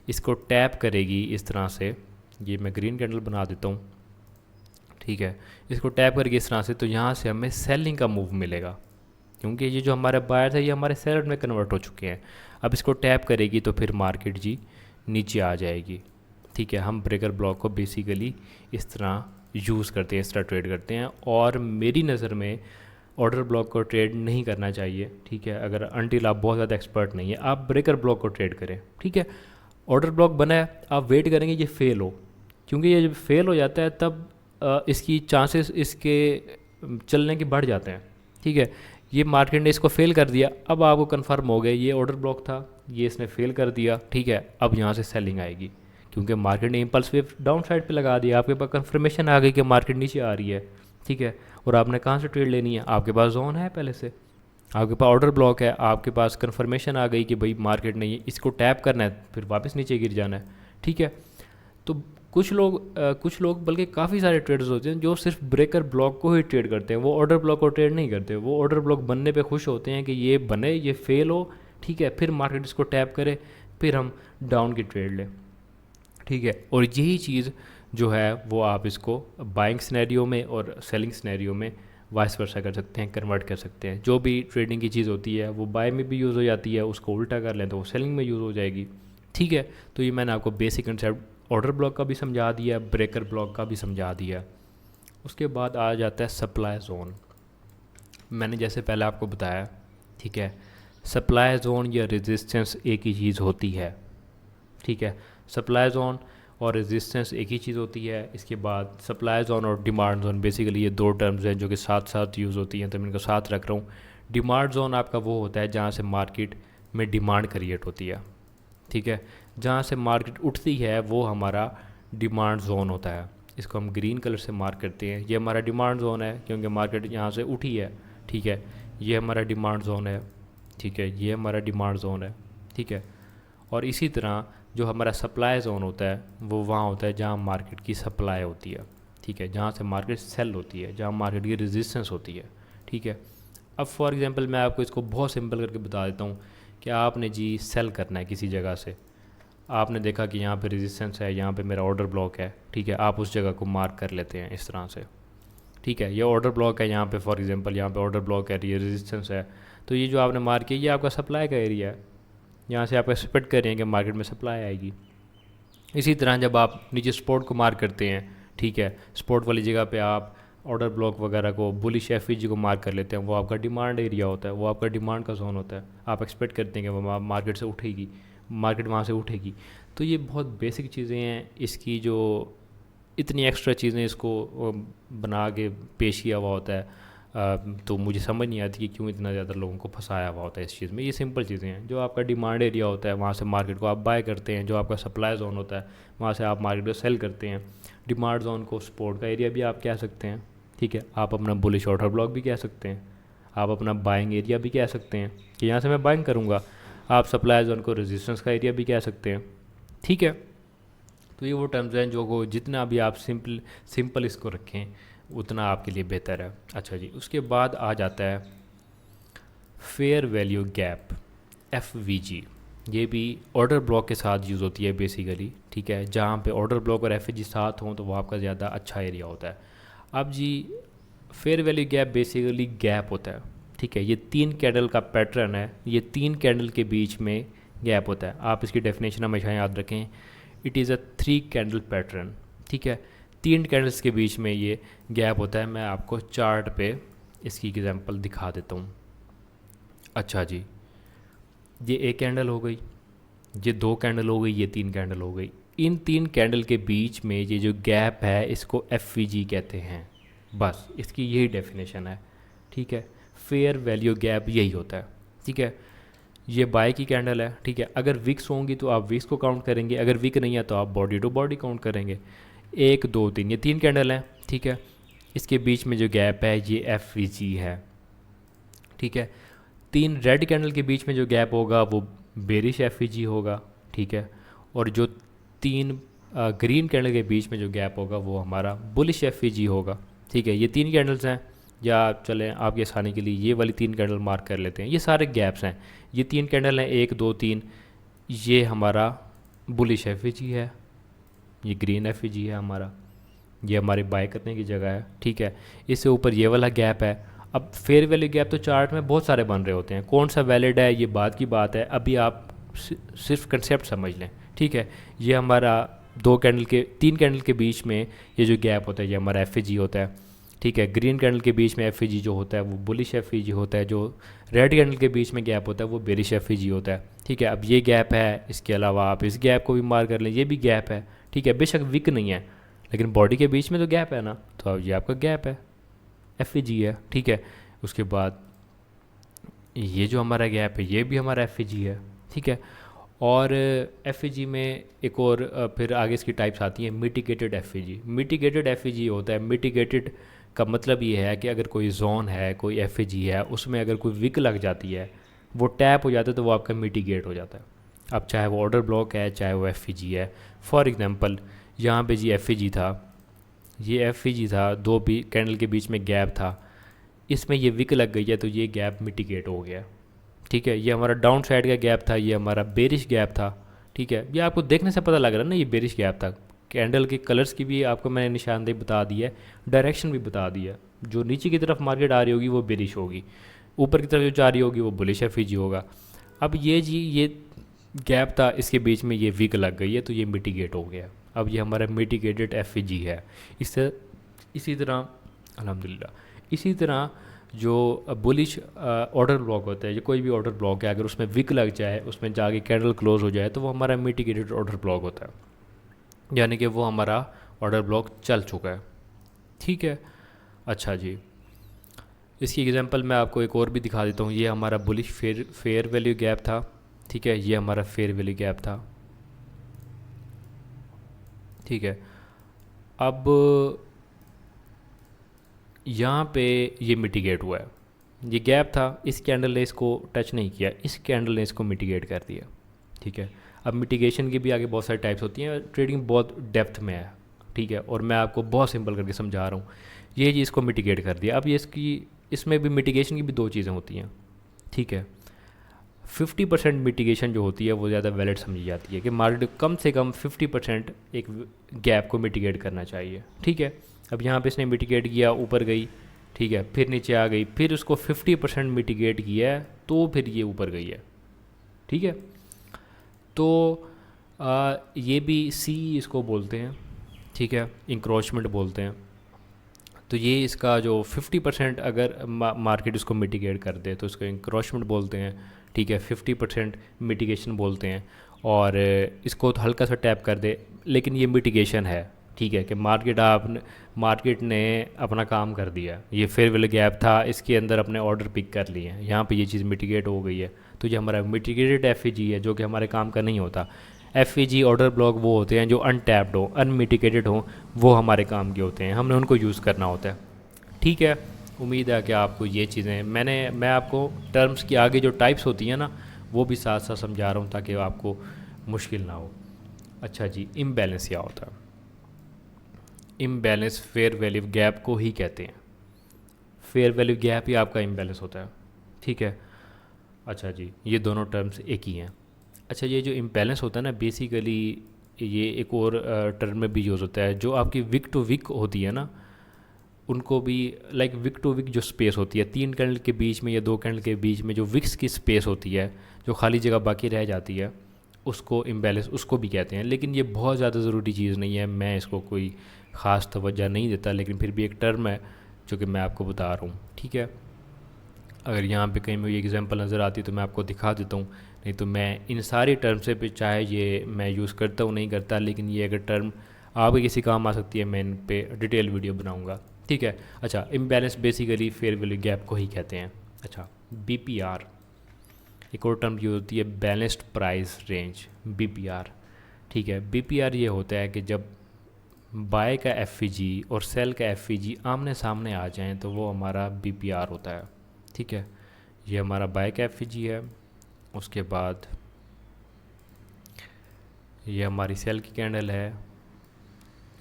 इसको टैप करेगी इस तरह से, ये मैं ग्रीन कैंडल बना देता हूँ, ठीक है। इसको टैप करके इस तरह से, तो यहाँ से हमें सेलिंग का मूव मिलेगा, क्योंकि ये जो हमारे बायर थे ये हमारे सेलर में कन्वर्ट हो चुके हैं। अब इसको टैप करेगी तो फिर मार्केट जी नीचे आ जाएगी, ठीक है। हम ब्रेकर ब्लॉक को बेसिकली इस तरह यूज़ करते हैं, इस तरह ट्रेड करते हैं। और मेरी नज़र में ऑर्डर ब्लॉक को ट्रेड नहीं करना चाहिए, ठीक है। अगर अनटिल आप बहुत ज़्यादा एक्सपर्ट नहीं है, आप ब्रेकर ब्लॉक को ट्रेड करें, ठीक है। ऑर्डर ब्लॉक बना है, आप वेट करेंगे ये फेल हो, क्योंकि ये जब फेल हो जाता है तब इसकी चांसेस इसके चलने के बढ़ जाते हैं, ठीक है। ये मार्केट ने इसको फेल कर दिया, अब आपको कंफर्म हो गया ये ऑर्डर ब्लॉक था, ये इसने फेल कर दिया, ठीक है। अब यहाँ से सेलिंग आएगी, क्योंकि मार्केट ने इम्पल्स वेव डाउन साइड पे लगा दिया, आपके पास कंफर्मेशन आ गई कि मार्केट नीचे आ रही है, ठीक है। और आपने कहाँ से ट्रेड लेनी है, आपके पास जोन है पहले से, आपके पास ऑर्डर ब्लॉक है, आपके पास कंफर्मेशन आ गई कि भाई मार्केट ने इसको टैप करना है, फिर वापस नीचे गिर जाना है, ठीक है। तो कुछ लोग बल्कि काफ़ी सारे ट्रेडर्स होते हैं जो सिर्फ ब्रेकर ब्लॉक को ही ट्रेड करते हैं, वो ऑर्डर ब्लॉक को ट्रेड नहीं करते। वो ऑर्डर ब्लॉक बनने पे खुश होते हैं कि ये बने, ये फेल हो, ठीक है, फिर मार्केट इसको टैप करे, फिर हम डाउन की ट्रेड लें, ठीक है। और यही चीज़ जो है वो आप इसको बाइंग सिनेरियो में और सेलिंग सिनेरियो में वाइस वर्सा कर सकते हैं, कन्वर्ट कर सकते हैं। जो भी ट्रेडिंग की चीज़ होती है वो बाय में भी यूज़ हो जाती है, उसको उल्टा कर लें तो वो सेलिंग में यूज़ हो जाएगी, ठीक है। तो ये मैंने आपको बेसिक कंसेप्ट ऑर्डर ब्लॉक का भी समझा दिया, ब्रेकर ब्लॉक का भी समझा दिया। उसके बाद आ जाता है सप्लाई जोन। मैंने जैसे पहले आपको बताया, ठीक है, सप्लाई जोन या रेजिस्टेंस एक ही चीज़ होती है, ठीक है। सप्लाई जोन और रेजिस्टेंस एक ही चीज़ होती है। इसके बाद सप्लाई जोन और डिमांड जोन, बेसिकली ये दो टर्म्स हैं जो कि साथ साथ यूज़ होती हैं, तो मैं इनको साथ रख रहा हूँ। डिमांड जोन आपका वो होता है जहाँ से मार्केट में डिमांड क्रिएट होती है, ठीक है। जहाँ से मार्केट उठती है वो हमारा डिमांड जोन होता है, इसको हम ग्रीन कलर से मार्क करते हैं। ये हमारा डिमांड जोन है क्योंकि मार्केट यहाँ से उठी है, ठीक है। ये हमारा डिमांड जोन है, ठीक है, ये हमारा डिमांड जोन है, ठीक है। और इसी तरह जो हमारा सप्लाई जोन होता है वो वहाँ होता है जहाँ मार्केट की सप्लाई होती है, ठीक है, जहाँ से मार्केट सेल होती है, जहाँ मार्केट की रेजिस्टेंस होती है, ठीक है। अब फॉर एग्जांपल मैं आपको इसको बहुत सिंपल करके बता देता हूँ कि आपने जी सेल करना है किसी जगह से, आपने देखा कि यहाँ पे रेजिस्टेंस है, यहाँ पे मेरा ऑर्डर ब्लॉक है, ठीक है, आप उस जगह को मार्क कर लेते हैं इस तरह से, ठीक है। ये ऑर्डर ब्लॉक है, यहाँ पे फॉर एग्जांपल यहाँ पे ऑर्डर ब्लॉक है, ये रेजिस्टेंस है, तो ये जो आपने मार्क किया ये आपका सप्लाई का एरिया है, यहाँ से आप एक्सपेक्ट कर रहे हैं कि मार्केट में सप्लाई आएगी। इसी तरह जब आप नीचे सपोर्ट को मार्क करते हैं, ठीक है, सपोर्ट वाली जगह पे आप ऑर्डर ब्लॉक वगैरह को बुलिश एफईजी को मार्क कर लेते हैं, वो आपका डिमांड एरिया होता है, वो आपका डिमांड का जोन होता है, आप एक्सपेक्ट करते हैं कि वो मार्केट से उठेगी, मार्केट वहाँ से उठेगी। तो ये बहुत बेसिक चीज़ें हैं, इसकी जो इतनी एक्स्ट्रा चीज़ें इसको बना के पेश किया हुआ होता है, तो मुझे समझ नहीं आती कि क्यों इतना ज़्यादा लोगों को फंसाया हुआ होता है इस चीज़ में। ये सिंपल चीज़ें हैं, जो आपका डिमांड एरिया होता है वहाँ से मार्केट को आप बाय करते हैं, जो आपका सप्लाई जोन होता है वहाँ से आप मार्केट को सेल करते हैं, डिमांड जोन को सपोर्ट का एरिया भी आप कह सकते हैं, ठीक है। आप अपना बुलिश ऑर्डर ब्लॉक भी कह सकते हैं, आप अपना बाइंग एरिया भी कह सकते हैं कि यहाँ से मैं बाइंग करूँगा, आप सप्लाई जोन को रेजिस्टेंस का एरिया भी कह सकते हैं, ठीक है। तो ये वो टर्म्स हैं जो को जितना भी आप सिंपल इसको रखें उतना आपके लिए बेहतर है। अच्छा जी, उसके बाद आ जाता है फेयर वैल्यू गैप, FVG। ये भी ऑर्डर ब्लॉक के साथ यूज़ होती है बेसिकली, ठीक है। जहाँ पे ऑर्डर ब्लॉक और FVG साथ हों तो वो आपका ज़्यादा अच्छा एरिया होता है। अब जी fair value gap basically gap होता है, ठीक है। ये 3 कैंडल का पैटर्न है, ये 3 कैंडल के बीच में गैप होता है। आप इसकी डेफिनेशन हमेशा याद रखें, it is a 3 candle pattern, ठीक है। 3 कैंडल्स के बीच में ये गैप होता है। मैं आपको चार्ट पे इसकी एग्जांपल दिखा देता हूँ। अच्छा जी, ये एक कैंडल हो गई, ये 2 कैंडल हो गई, ये 3 कैंडल हो गई। इन 3 कैंडल के बीच में ये जो गैप है इसको FVG कहते हैं। बस इसकी यही डेफिनेशन है, ठीक है। फेयर वैल्यू गैप यही होता है, ठीक है। ये बाय की कैंडल है, ठीक है। अगर विक्स होंगी तो आप विक्स को काउंट करेंगे, अगर विक नहीं है तो आप बॉडी टू बॉडी काउंट करेंगे। 1 2 3, ये 3 कैंडल हैं, ठीक है। इसके बीच में जो गैप है ये FVG है, ठीक है। 3 रेड कैंडल के बीच में जो गैप होगा वो बेरिश FVG होगा, ठीक है। और जो 3 ग्रीन कैंडल के बीच में जो गैप होगा वो हमारा बुलिश FVG होगा, ठीक है। ये 3 कैंडल्स हैं, या चलें आपकी आसानी के लिए ये वाली 3 कैंडल मार्क कर लेते हैं। ये सारे गैप्स हैं, ये 3 कैंडल हैं, 1 2 3, ये हमारा बुलिश FVG है, ये ग्रीन FVG है हमारा, ये हमारे बाय करने की जगह है, ठीक है। इससे ऊपर ये वाला गैप है। अब फेयर वैल्यू गैप तो चार्ट में बहुत सारे बन रहे होते हैं, कौन सा वैलिड है ये बात की बात है, अभी आप सिर्फ कंसेप्ट समझ लें, ठीक है। ये हमारा 3 कैंडल के बीच में ये जो गैप होता है ये हमारा FVG होता है, ठीक है। ग्रीन कैंडल के बीच में FVG जो होता है वो बुलिश FVG होता है, जो रेड कैंडल के बीच में गैप होता है वो बेरिश FVG होता है, ठीक है। अब ये गैप है, इसके अलावा आप इस गैप को भी मार्क कर लें, ये भी गैप है, ठीक है। बेशक विक नहीं है लेकिन बॉडी के बीच में तो गैप है ना, तो अब ये आपका गैप है, FVG है, ठीक है। उसके बाद ये जो हमारा गैप है ये भी हमारा FVG है, ठीक है। और FVG में एक और फिर आगे इसकी टाइप्स आती हैं, मिटिगेटेड FVG। मिटिगेटेड FVG होता है, मिटिगेटेड का मतलब ये है कि अगर कोई जोन है, कोई FVG है, उसमें अगर कोई विक लग जाती है, वो टैप हो जाता है, तो वो आपका मिटिगेट हो जाता है। अब चाहे वो ऑर्डर ब्लॉक है चाहे वो FVG है। फॉर एग्जांपल यहाँ पे जी FVG था, ये FVG था, 2 कैंडल के बीच में गैप था, इसमें ये विक लग गई है तो ये गैप मिटिगेट हो गया, ठीक है। ये हमारा डाउन साइड का गैप था, ये हमारा बेरिश गैप था, ठीक है। ये आपको देखने से पता लग रहा है ना, ये बेरिश गैप था। कैंडल के कलर्स की भी आपको मैंने निशानदेही बता दी है, डायरेक्शन भी बता दी है। जो नीचे की तरफ मार्केट आ रही होगी वो बेरिश होगी, ऊपर की तरफ जो जा रही होगी वो बुलिश FVG होगा। अब ये जी ये गैप था, इसके बीच में ये विक लग गई है तो ये मिटिगेट हो गया। अब ये हमारा मिटिगेटेड FVG है। इसी तरह अल्हम्दुलिल्लाह, इसी तरह जो बुलिश ऑर्डर ब्लॉक होता है, जो कोई भी ऑर्डर ब्लॉक है, अगर उसमें विक लग जाए, उसमें जाके कैंडल क्लोज हो जाए, तो वो हमारा मिटिगेटेड ऑर्डर ब्लॉक होता है, यानी कि वो हमारा ऑर्डर ब्लॉक चल चुका है, ठीक है। अच्छा जी, इसकी एग्जांपल मैं आपको एक और भी दिखा देता हूँ। ये हमारा बुलिश फेयर वैल्यू गैप था, ठीक है। ये हमारा फेयर वैल्यू गैप था, ठीक है। अब यहाँ पे ये मिटिगेट हुआ है, ये गैप था, इस कैंडल ने इसको टच नहीं किया, इस कैंडल ने इसको मिटिगेट कर दिया, ठीक है। अब मिटिगेशन की भी आगे बहुत सारी टाइप्स होती हैं, ट्रेडिंग बहुत डेप्थ में है, ठीक है। और मैं आपको बहुत सिंपल करके समझा रहा हूँ। ये चीज़ को मिटिगेट कर दिया। अब ये इसकी इसमें भी मिटिगेशन की भी दो चीज़ें होती हैं, ठीक है। 50% मिटिगेशन जो होती है वो ज़्यादा वैलिड समझी जाती है कि मार्केट कम से कम 50% एक गैप को मिटिगेट करना चाहिए, ठीक है। अब यहाँ पे इसने मिटिगेट किया, ऊपर गई, ठीक है, फिर नीचे आ गई, फिर उसको 50% मिटिगेट किया है तो फिर ये ऊपर गई है, ठीक है। तो ये भी सी इसको बोलते हैं, ठीक है, इंक्रोचमेंट बोलते हैं। तो ये इसका जो 50% अगर मार्केट इसको मिटिगेट कर दे तो इसको इंक्रोचमेंट बोलते हैं, ठीक है, 50% मिटिगेशन बोलते हैं। और इसको तो हल्का सा टैप कर दे लेकिन ये मिटिगेशन है, ठीक है, कि मार्केट ने अपना काम कर दिया, ये फेयर वैल्यू गैप था, इसके अंदर अपने ऑर्डर पिक कर लिए हैं, यहाँ पे ये चीज़ मिटिगेट हो गई है। तो ये हमारा मिटिगेटेड एफईजी है जो कि हमारे काम का नहीं होता। एफईजी ऑर्डर ब्लॉक वो होते हैं जो अनटैप्ड हो, अनमिटिगेटेड हो, वो हमारे काम के होते हैं, हमने उनको यूज़ करना होता है, ठीक है। उम्मीद है कि आपको ये चीज़ें मैं आपको टर्म्स की आगे जो टाइप्स होती हैं ना वो भी साथ साथ समझा रहा हूँ ताकि आपको मुश्किल ना हो। अच्छा जी, इम्बैलेंस क्या होता है? इम्बैलेंस फेयर वैल्यू गैप को ही कहते हैं, फेयर वैल्यू गैप ही आपका इम्बैलेंस होता है, ठीक है। अच्छा जी, ये दोनों टर्म्स एक ही हैं। अच्छा, ये जो इम्बैलेंस होता है ना बेसिकली ये एक और टर्म में भी यूज़ होता है, जो आपकी विक टू विक होती है ना उनको भी, लाइक विक टू विक जो स्पेस होती है 3 कैंडल के बीच में या 2 कैंडल के बीच में जो विक्स की स्पेस होती है, जो खाली जगह बाकी रह जाती है, उसको इम्बैलेंस उसको भी कहते हैं। लेकिन ये बहुत ज़्यादा ज़रूरी चीज़ नहीं है, मैं इसको कोई ख़ास तवज्जो नहीं देता, लेकिन फिर भी एक टर्म है जो कि मैं आपको बता रहा हूँ, ठीक है। अगर यहाँ पे कहीं मुझे एग्जांपल नज़र आती तो मैं आपको दिखा देता हूँ, नहीं तो मैं इन सारी टर्म से भी चाहे ये मैं यूज़ करता हूँ नहीं करता, लेकिन ये अगर टर्म आपके किसी काम आ सकती है मैं इन पे डिटेल वीडियो बनाऊँगा, ठीक है। अच्छा, imbalance basically fair value gap को ही कहते हैं। अच्छा, बीपीआर एक और टर्म यूज होती है, बैलेंस्ड प्राइस रेंज, बीपीआर, ठीक है। बीपीआर ये होता है कि जब बाय का एफईजी और सेल का एफईजी आमने सामने आ जाएं तो वो हमारा बीपीआर होता है, ठीक है। ये हमारा बाय का एफईजी है, उसके बाद ये हमारी सेल की कैंडल है,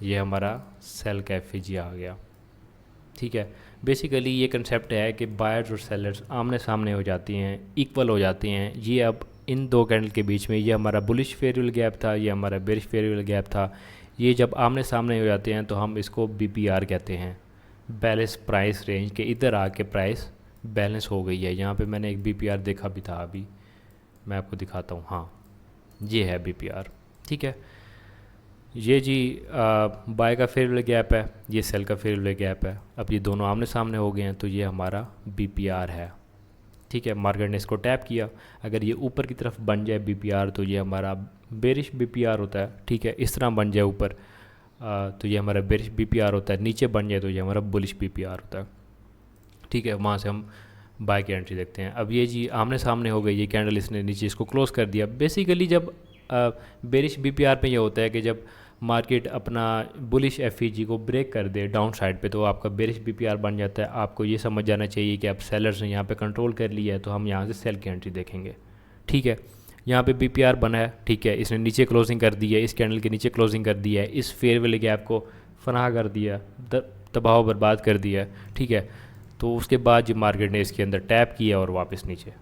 ये हमारा सेल का एफईजी आ गया, ठीक है। बेसिकली ये कंसेप्ट है कि बायर्स और सेलर्स आमने सामने हो जाती हैं, इक्वल हो जाती हैं। ये अब इन दो कैंडल के बीच में ये हमारा बुलिश फेयर वैल्यू गैप था, ये हमारा बेरिश फेयर वैल्यू गैप था। ये जब आमने सामने हो जाते हैं तो हम इसको बीपीआर कहते हैं, बैलेंस प्राइस रेंज के इधर आके प्राइस बैलेंस हो गई है। यहाँ पे मैंने एक बीपीआर देखा भी था, अभी मैं आपको दिखाता हूँ। हाँ, ये है बीपीआर, ठीक है। ये जी बाय का फेयर वैल्यू गैप है, ये सेल का फेयर वैल्यू गैप है। अब ये दोनों आमने सामने हो गए हैं तो ये हमारा बीपीआर है, ठीक है। मार्केट ने इसको टैप किया, अगर ये ऊपर की तरफ बन जाए बीपीआर तो ये हमारा बेरिश बीपीआर होता है, ठीक है। इस तरह बन जाए ऊपर तो ये हमारा बेरिश बीपीआर होता है, नीचे बन जाए तो ये हमारा बुलिश बीपीआर होता है, ठीक है। वहाँ से हम बाय की एंट्री देखते हैं। अब ये जी आमने सामने हो गई, ये कैंडल इसने नीचे इसको क्लोज कर दिया। बेसिकली जब बेरिश बीपीआर पे ये होता है कि जब मार्केट अपना बुलिश एफईजी को ब्रेक कर दे डाउन साइड पे तो आपका बेरिश बीपीआर बन जाता है। आपको ये समझ जाना चाहिए कि अब सेलर्स ने यहाँ पे कंट्रोल कर लिया है तो हम यहाँ से सेल की एंट्री देखेंगे, ठीक है। यहाँ पे बीपीआर बना है, ठीक है, इसने नीचे क्लोजिंग कर दी है, इस कैंडल के नीचे क्लोजिंग कर दिया है, इस फेयर वैल्यू गैप को फनाह कर दिया, तबाह बर्बाद कर दिया, ठीक है। तो उसके बाद जो मार्केट ने इसके अंदर टैप किया और वापस नीचे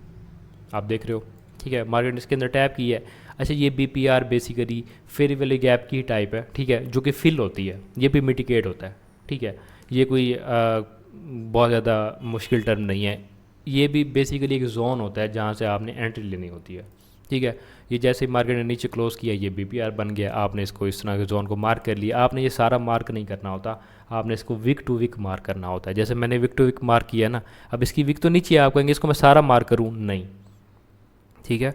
आप देख रहे हो, ठीक है, मार्केट ने इसके अंदर टैप किया है। अच्छा, ये BPR basically fair value gap की टाइप है, ठीक है, जो कि फिल होती है, ये भी मिटिगेट होता है, ठीक है। ये कोई बहुत ज़्यादा मुश्किल टर्म नहीं है, ये भी बेसिकली एक जोन होता है जहाँ से आपने एंट्री लेनी होती है, ठीक है। ये जैसे मार्केट ने नीचे क्लोज किया ये बीपीआर बन गया, आपने इसको इस तरह के जोन को मार्क कर लिया। आपने ये सारा मार्क नहीं करना होता, आपने इसको विक टू विक मार्क करना होता है। जैसे मैंने विक टू विक मार्क किया ना, अब इसकी विक तो नीचे आप कहेंगे इसको मैं सारा मार्क करूँ, नहीं, ठीक है।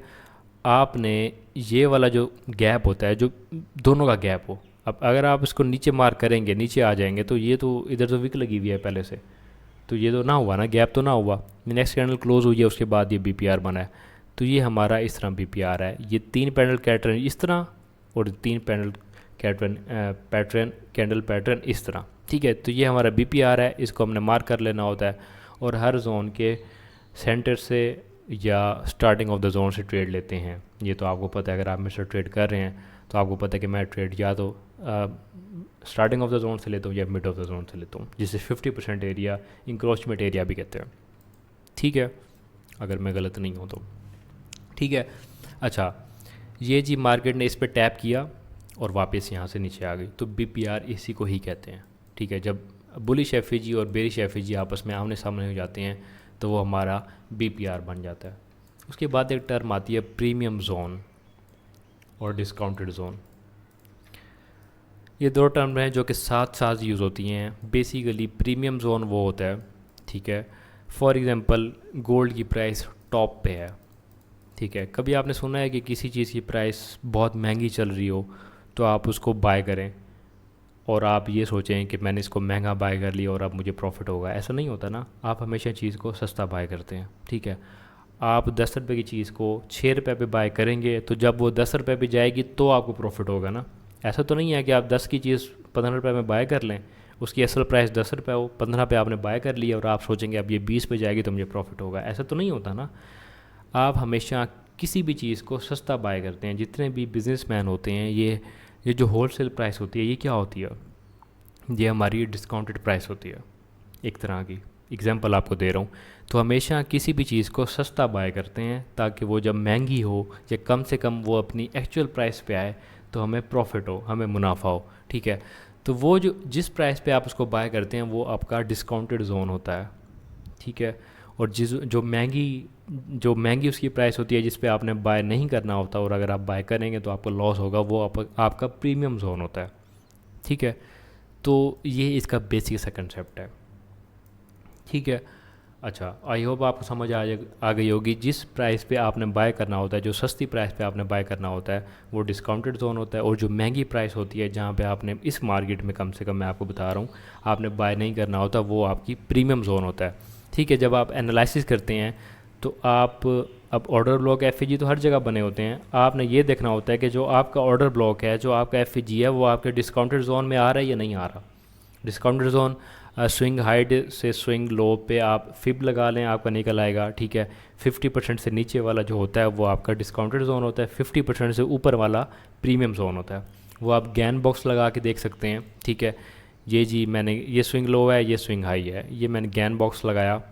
आपने ये वाला जो गैप होता है, जो दोनों का गैप हो, अब अगर आप इसको नीचे मार्क करेंगे, नीचे आ जाएंगे तो ये तो इधर तो विक लगी हुई है पहले से, तो ये तो ना हुआ ना, गैप तो ना हुआ। नेक्स्ट कैंडल क्लोज हुई है, उसके बाद ये बीपीआर बना है, तो ये हमारा इस तरह बीपीआर है। ये 3 पैनल पैटर्न इस तरह और 3 पैनल कैंडल पैटर्न इस तरह, ठीक है। तो ये हमारा बीपीआर है, इसको हमने मार्क कर लेना होता है और हर जोन के सेंटर से या स्टार्टिंग ऑफ द जोन से ट्रेड लेते हैं। ये तो आपको पता है, अगर आप मेरे से ट्रेड कर रहे हैं तो आपको पता है कि मैं ट्रेड या तो स्टार्टिंग ऑफ द जोन से लेता हूँ या मिड ऑफ द जोन से लेता हूँ, जिसे 50% एरिया इंक्रोचमेंट एरिया भी कहते हैं। ठीक है, अगर मैं गलत नहीं हूँ तो। ठीक है, अच्छा, ये जी मार्केट ने इस पर टैप किया और वापस यहाँ से नीचे आ गई, तो BPR इसी को ही कहते हैं। ठीक है, जब बुलिश एफईजी और बेरिश एफईजी आपस में आमने सामने हो जाते हैं तो वो हमारा BPR बन जाता है। उसके बाद एक टर्म आती है प्रीमियम जोन और डिस्काउंटेड जोन। ये दो टर्म हैं जो कि साथ साथ यूज़ होती हैं। बेसिकली प्रीमियम जोन वो होता है, ठीक है, फॉर एग्ज़ाम्पल गोल्ड की प्राइस टॉप पे है। ठीक है, कभी आपने सुना है कि किसी चीज़ की प्राइस बहुत महंगी चल रही हो तो आप उसको बाय करें और आप ये सोचें कि मैंने इसको महंगा बाय कर लिया और अब मुझे प्रॉफिट होगा? ऐसा नहीं होता ना, आप हमेशा चीज़ को सस्ता बाय करते हैं। ठीक है, आप 10 रुपये की चीज़ को 6 रुपये पे बाय करेंगे तो जब वो 10 रुपये पे जाएगी तो आपको प्रॉफिट होगा ना। ऐसा तो नहीं है कि आप 10 की चीज़ 15 रुपये में बाय कर लें, उसकी असल प्राइस 10 रुपये हो, 15 पे आपने बाय कर लिया और आप सोचेंगे अब ये 20 पे जाएगी तो मुझे प्रॉफिट होगा। ऐसा तो नहीं होता ना। आप हमेशा किसी भी चीज़ को सस्ता बाय करते हैं। जितने भी बिजनेसमैन होते हैं, ये जो होलसेल प्राइस होती है, ये क्या होती है? ये हमारी डिस्काउंटेड प्राइस होती है एक तरह की। एग्जांपल आपको दे रहा हूँ, तो हमेशा किसी भी चीज़ को सस्ता बाय करते हैं ताकि वो जब महंगी हो या कम से कम वो अपनी एक्चुअल प्राइस पे आए तो हमें प्रॉफिट हो, हमें मुनाफा हो। ठीक है, तो वो जो जिस प्राइस पे आप उसको बाय करते हैं वो आपका डिस्काउंटेड जोन होता है। ठीक है, और जो महंगी उसकी प्राइस होती है जिस पे आपने बाय नहीं करना होता और अगर आप बाय करेंगे तो आपको लॉस होगा, वो आपका प्रीमियम जोन होता है। ठीक है, तो ये इसका बेसिक सा कंसेप्ट है। ठीक है, अच्छा, आई होप आपको समझ आ गई होगी। जिस प्राइस पे आपने बाय करना होता है, जो सस्ती प्राइस पे आपने बाय करना होता है वो डिस्काउंटेड जोन होता है, और जो महंगी प्राइस होती है जहाँ पे आपने इस मार्केट में, कम से कम मैं आपको बता रहा हूँ, आपने बाय नहीं करना होता, वो आपकी प्रीमियम जोन होता है। ठीक है, जब आप एनालिसिस करते हैं तो आप, अब ऑर्डर ब्लॉक एफईजी तो हर जगह बने होते हैं, आपने ये देखना होता है कि जो आपका ऑर्डर ब्लॉक है, जो आपका एफईजी है, वो आपके डिस्काउंटेड जोन में आ रहा है या नहीं आ रहा। डिस्काउंटेड जोन स्विंग हाइट से स्विंग लो पे आप फिब लगा लें, आपका निकल आएगा। ठीक है, 50% से नीचे वाला जो होता है वो आपका डिस्काउंटेड जोन होता है, 50% से ऊपर वाला प्रीमियम जोन होता है। वो आप गैन बॉक्स लगा के देख सकते हैं। ठीक है, ये जी मैंने, ये स्विंग लो है, ये स्विंग हाई है, ये मैंने गैन बॉक्स लगाया।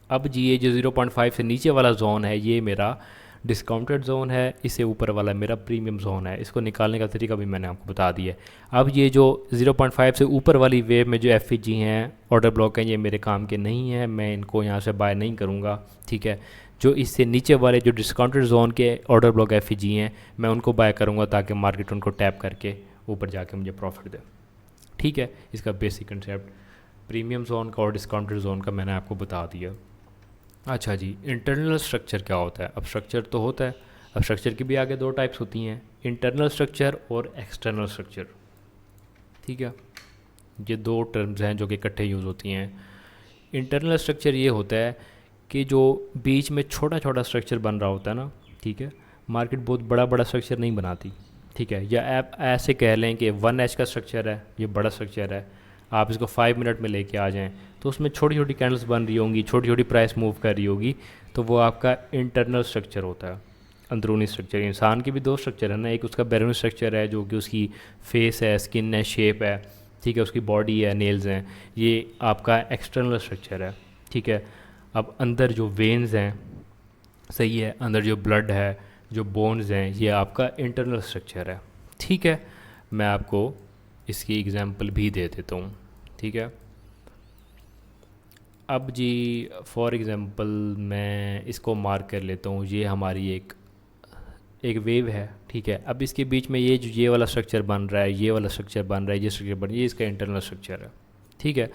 अब जी ये जो 0.5 से नीचे वाला जोन है ये मेरा डिस्काउंटेड जोन है, इससे ऊपर वाला मेरा प्रीमियम जोन है। इसको निकालने का तरीका भी मैंने आपको बता दिया है। अब ये जो 0.5 से ऊपर वाली वेव में जो एफईजी हैं, ऑर्डर ब्लॉक हैं, ये मेरे काम के नहीं हैं, मैं इनको यहाँ से बाय नहीं करूँगा। ठीक है, जो इससे नीचे वाले जो डिस्काउंटेड जोन के ऑर्डर ब्लॉक एफईजी हैं, मैं उनको बाय करूँगा ताकि मार्केट उनको टैप करके ऊपर जाके मुझे प्रॉफिट दे। ठीक है, इसका बेसिक कंसेप्ट प्रीमियम जोन का और डिस्काउंटेड जोन का मैंने आपको बता दिया। अच्छा जी, इंटरनल स्ट्रक्चर क्या होता है? अब स्ट्रक्चर तो होता है, अब स्ट्रक्चर की भी आगे दो टाइप्स होती हैं, इंटरनल स्ट्रक्चर और एक्सटर्नल स्ट्रक्चर। ठीक है, ये दो टर्म्स हैं जो कि इकट्ठे यूज़ होती हैं। इंटरनल स्ट्रक्चर ये होता है कि जो बीच में छोटा छोटा स्ट्रक्चर बन रहा होता है ना। ठीक है, मार्केट बहुत बड़ा बड़ा स्ट्रक्चर नहीं बनाती। ठीक है, या आप ऐसे कह लें कि 1H का स्ट्रक्चर है, ये बड़ा स्ट्रक्चर है, आप इसको 5 मिनट में लेके आ जाएं तो उसमें छोटी छोटी कैंडल्स बन रही होंगी, छोटी छोटी प्राइस मूव कर रही होगी, तो वो आपका इंटरनल स्ट्रक्चर होता है, अंदरूनी स्ट्रक्चर। इंसान के भी दो स्ट्रक्चर है ना, एक उसका बैरून स्ट्रक्चर है जो कि उसकी फेस है, स्किन है, शेप है। ठीक है, उसकी बॉडी है, नेल्स हैं, ये आपका एक्सटर्नल स्ट्रक्चर है। ठीक है, अब अंदर जो वेन्स हैं, सही है, अंदर जो ब्लड है, जो बोन्स हैं, ये आपका इंटरनल स्ट्रक्चर है। ठीक है, मैं आपको इसकी एग्जांपल भी दे देता हूँ। ठीक है, अब जी फॉर एग्ज़ाम्पल मैं इसको मार्क कर लेता हूँ, ये हमारी एक वेव है। ठीक है, अब इसके बीच में ये वाला स्ट्रक्चर बन रहा है, ये वाला स्ट्रक्चर बन रहा है, ये स्ट्रक्चर बन रहा है, ये इसका इंटरनल स्ट्रक्चर है। ठीक है,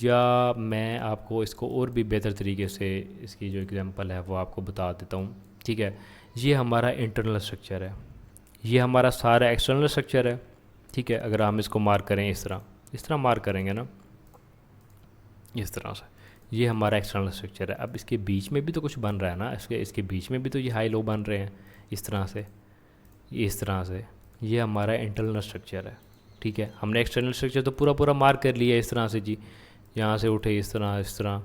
या मैं आपको इसको और भी बेहतर तरीके से इसकी जो एग्जांपल है वो आपको बता देता हूँ। ठीक है, ये हमारा इंटरनल स्ट्रक्चर है, ये हमारा सारा एक्सटर्नल स्ट्रक्चर है। ठीक है, अगर हम इसको मार्क करें, इस तरह मार्क करेंगे ना, इस तरह से, ये हमारा एक्सटर्नल स्ट्रक्चर है। अब इसके बीच में भी तो कुछ बन रहा है ना, इसके बीच में भी तो ये हाई लो बन रहे हैं, इस तरह से, इस तरह से, ये हमारा इंटरनल स्ट्रक्चर है। ठीक है, हमने एक्सटर्नल स्ट्रक्चर तो पूरा पूरा मार्क कर लिया इस तरह से जी, यहाँ से उठे इस तरह,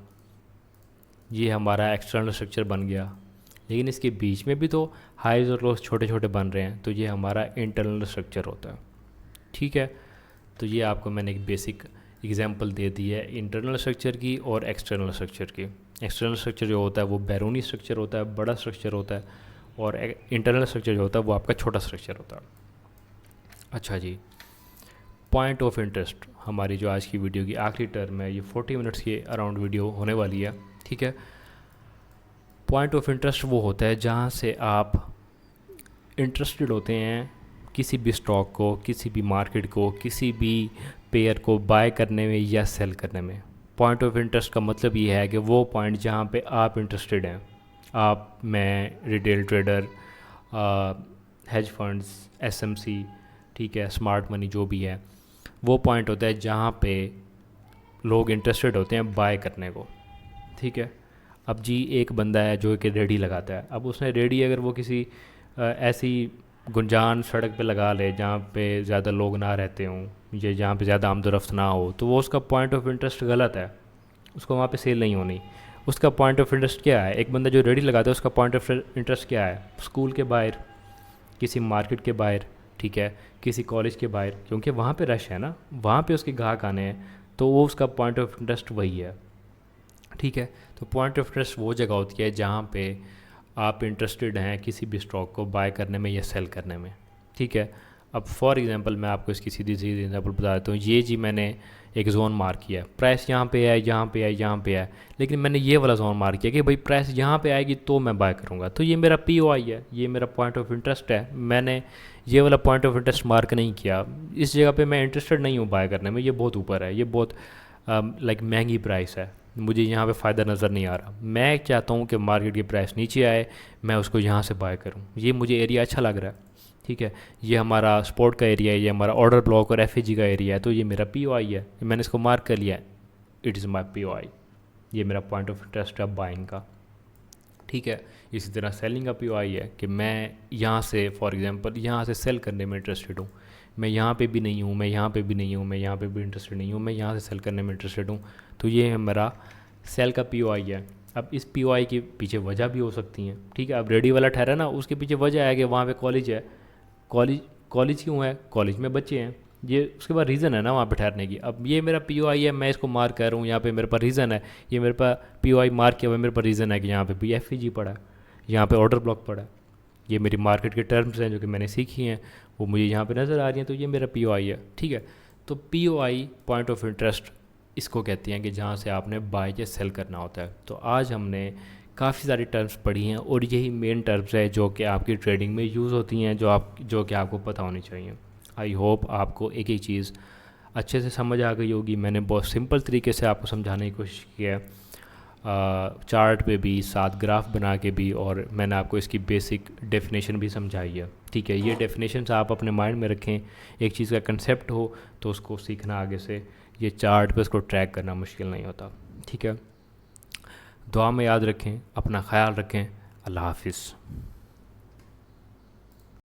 ये हमारा एक्सटर्नल स्ट्रक्चर बन गया, लेकिन इसके बीच में भी तो हाइज और लोज छोटे छोटे बन रहे हैं, तो ये हमारा इंटरनल स्ट्रक्चर होता है। ठीक है, तो ये आपको मैंने एक बेसिक एग्जांपल दे दी है इंटरनल स्ट्रक्चर की और एक्सटर्नल स्ट्रक्चर की। एक्सटर्नल स्ट्रक्चर जो होता है वो बैरोनी स्ट्रक्चर होता है, बड़ा स्ट्रक्चर होता है, और इंटरनल स्ट्रक्चर जो होता है वो आपका छोटा स्ट्रक्चर होता है। अच्छा जी, पॉइंट ऑफ इंटरेस्ट हमारी जो आज की वीडियो की आखिरी टर्म है, ये 40 मिनट्स के अराउंड वीडियो होने वाली है। ठीक है, पॉइंट ऑफ इंटरेस्ट वो होता है जहाँ से आप इंटरेस्टेड होते हैं किसी भी स्टॉक को, किसी भी मार्केट को, किसी भी पेयर को बाय करने में या सेल करने में। पॉइंट ऑफ इंटरेस्ट का मतलब ये है कि वो पॉइंट जहाँ पे आप इंटरेस्टेड हैं, आप, मैं, retail trader, hedge funds, SMC, ठीक है, स्मार्ट मनी, जो भी है, वो पॉइंट होता है जहाँ पे लोग इंटरेस्टेड होते हैं बाय करने को। ठीक है, अब जी एक बंदा है जो कि रेडी लगाता है, अब उसने रेडी अगर वो किसी ऐसी गुंजान सड़क पे लगा ले जहाँ पे ज़्यादा लोग ना रहते हों या जहाँ पे ज़्यादा आमदोरफ्त ना हो, तो वो उसका पॉइंट ऑफ इंटरेस्ट गलत है, उसको वहाँ पे सेल नहीं होनी। उसका पॉइंट ऑफ इंटरेस्ट क्या है? एक बंदा जो रेडी लगाता है उसका पॉइंट ऑफ इंटरेस्ट क्या है? स्कूल के बाहर, किसी मार्केट के बाहर, ठीक है, किसी कॉलेज के बाहर, क्योंकि वहाँ पे रश है ना, वहाँ पे उसके ग्राहक आने हैं, तो वो उसका पॉइंट ऑफ इंटरेस्ट वही है। ठीक है, तो पॉइंट ऑफ इंटरेस्ट वो जगह होती है जहाँ पे आप इंटरेस्टेड हैं किसी भी स्टॉक को बाय करने में या सेल करने में। ठीक है, अब फॉर एग्जांपल मैं आपको इसकी सीधी सीधी एग्जांपल बता देता हूँ। ये जी मैंने एक जोन मार्क किया है, प्राइस यहाँ पे है, यहाँ पे है, यहाँ पे है, लेकिन मैंने ये वाला जोन मार्क किया कि भाई प्राइस यहाँ पे आएगी तो मैं बाय करूँगा, तो ये मेरा POI है, ये मेरा पॉइंट ऑफ इंटरेस्ट है। मैंने ये वाला पॉइंट ऑफ इंटरेस्ट मार्क नहीं किया, इस जगह पे मैं इंटरेस्टेड नहीं हूँ बाय करने में, ये बहुत ऊपर है, ये बहुत लाइक महंगी प्राइस है, मुझे यहाँ पे फ़ायदा नज़र नहीं आ रहा। मैं चाहता हूँ कि मार्केट की प्राइस नीचे आए, मैं उसको यहाँ से बाय करूँ, ये मुझे एरिया अच्छा लग रहा है। ठीक है, ये हमारा स्पोर्ट का एरिया है, ये हमारा ऑर्डर ब्लॉक और FAG का एरिया है, तो ये मेरा POI है, मैंने इसको मार्क कर लिया है, इट इज़ माई POI, ये मेरा पॉइंट ऑफ इंटरेस्ट है बाइंग का। ठीक है, इसी तरह सेलिंग का POI है कि मैं यहाँ से फॉर एग्जांपल यहाँ से सेल करने में इंटरेस्टेड हूँ, मैं यहाँ पे भी नहीं हूँ, मैं यहाँ पे भी नहीं हूँ, मैं यहाँ पे भी इंटरेस्टेड नहीं हूँ, मैं यहाँ से सेल करने में इंटरेस्टेड हूँ, तो ये है मेरा सेल का POI है। अब इस POI के पीछे वजह भी हो सकती हैं। ठीक है, अब रेडी वाला ठहरा ना, उसके पीछे वजह है कि वहाँ पे कॉलेज है, कॉलेज क्यों है? कॉलेज में बच्चे हैं, ये उसके बाद रीज़न है ना वहाँ पे ठहरने की। अब ये मेरा POI है, मैं इसको मार्क कर रहा हूँ, यहाँ पे मेरे पास रीज़न है, ये मेरे पास POI मार्क किया हुआ, मेरे पास रीज़न है कि यहाँ पे भी FAG पड़ा है, यहाँ पे ऑर्डर ब्लॉक पड़ा है, ये मेरी मार्केट के टर्म्स हैं जो कि मैंने सीखी हैं, वो मुझे यहाँ पे नज़र आ रही हैं, तो ये मेरा POI है। ठीक है, तो POI पॉइंट ऑफ इंटरेस्ट इसको कहते हैं कि जहाँ से आपने बाय या सेल करना होता है। तो आज हमने काफ़ी सारी टर्म्स पढ़ी हैं और यही मेन टर्म्स है जो कि आपकी ट्रेडिंग में यूज़ होती हैं, जो कि आपको पता होनी चाहिए। आई होप आपको एक एक चीज़ अच्छे से समझ आ गई होगी। मैंने बहुत सिंपल तरीके से आपको समझाने की कोशिश की है, चार्ट पे भी, साथ ग्राफ बना के भी, और मैंने आपको इसकी बेसिक डेफिनेशन भी समझाई है। ठीक है, ये डेफिनेशंस आप अपने माइंड में रखें, एक चीज़ का कंसेप्ट हो तो उसको सीखना आगे से, ये चार्ट पे उसको ट्रैक करना मुश्किल नहीं होता। ठीक है, दुआ में याद रखें, अपना ख्याल रखें, अल्लाह हाफिज़।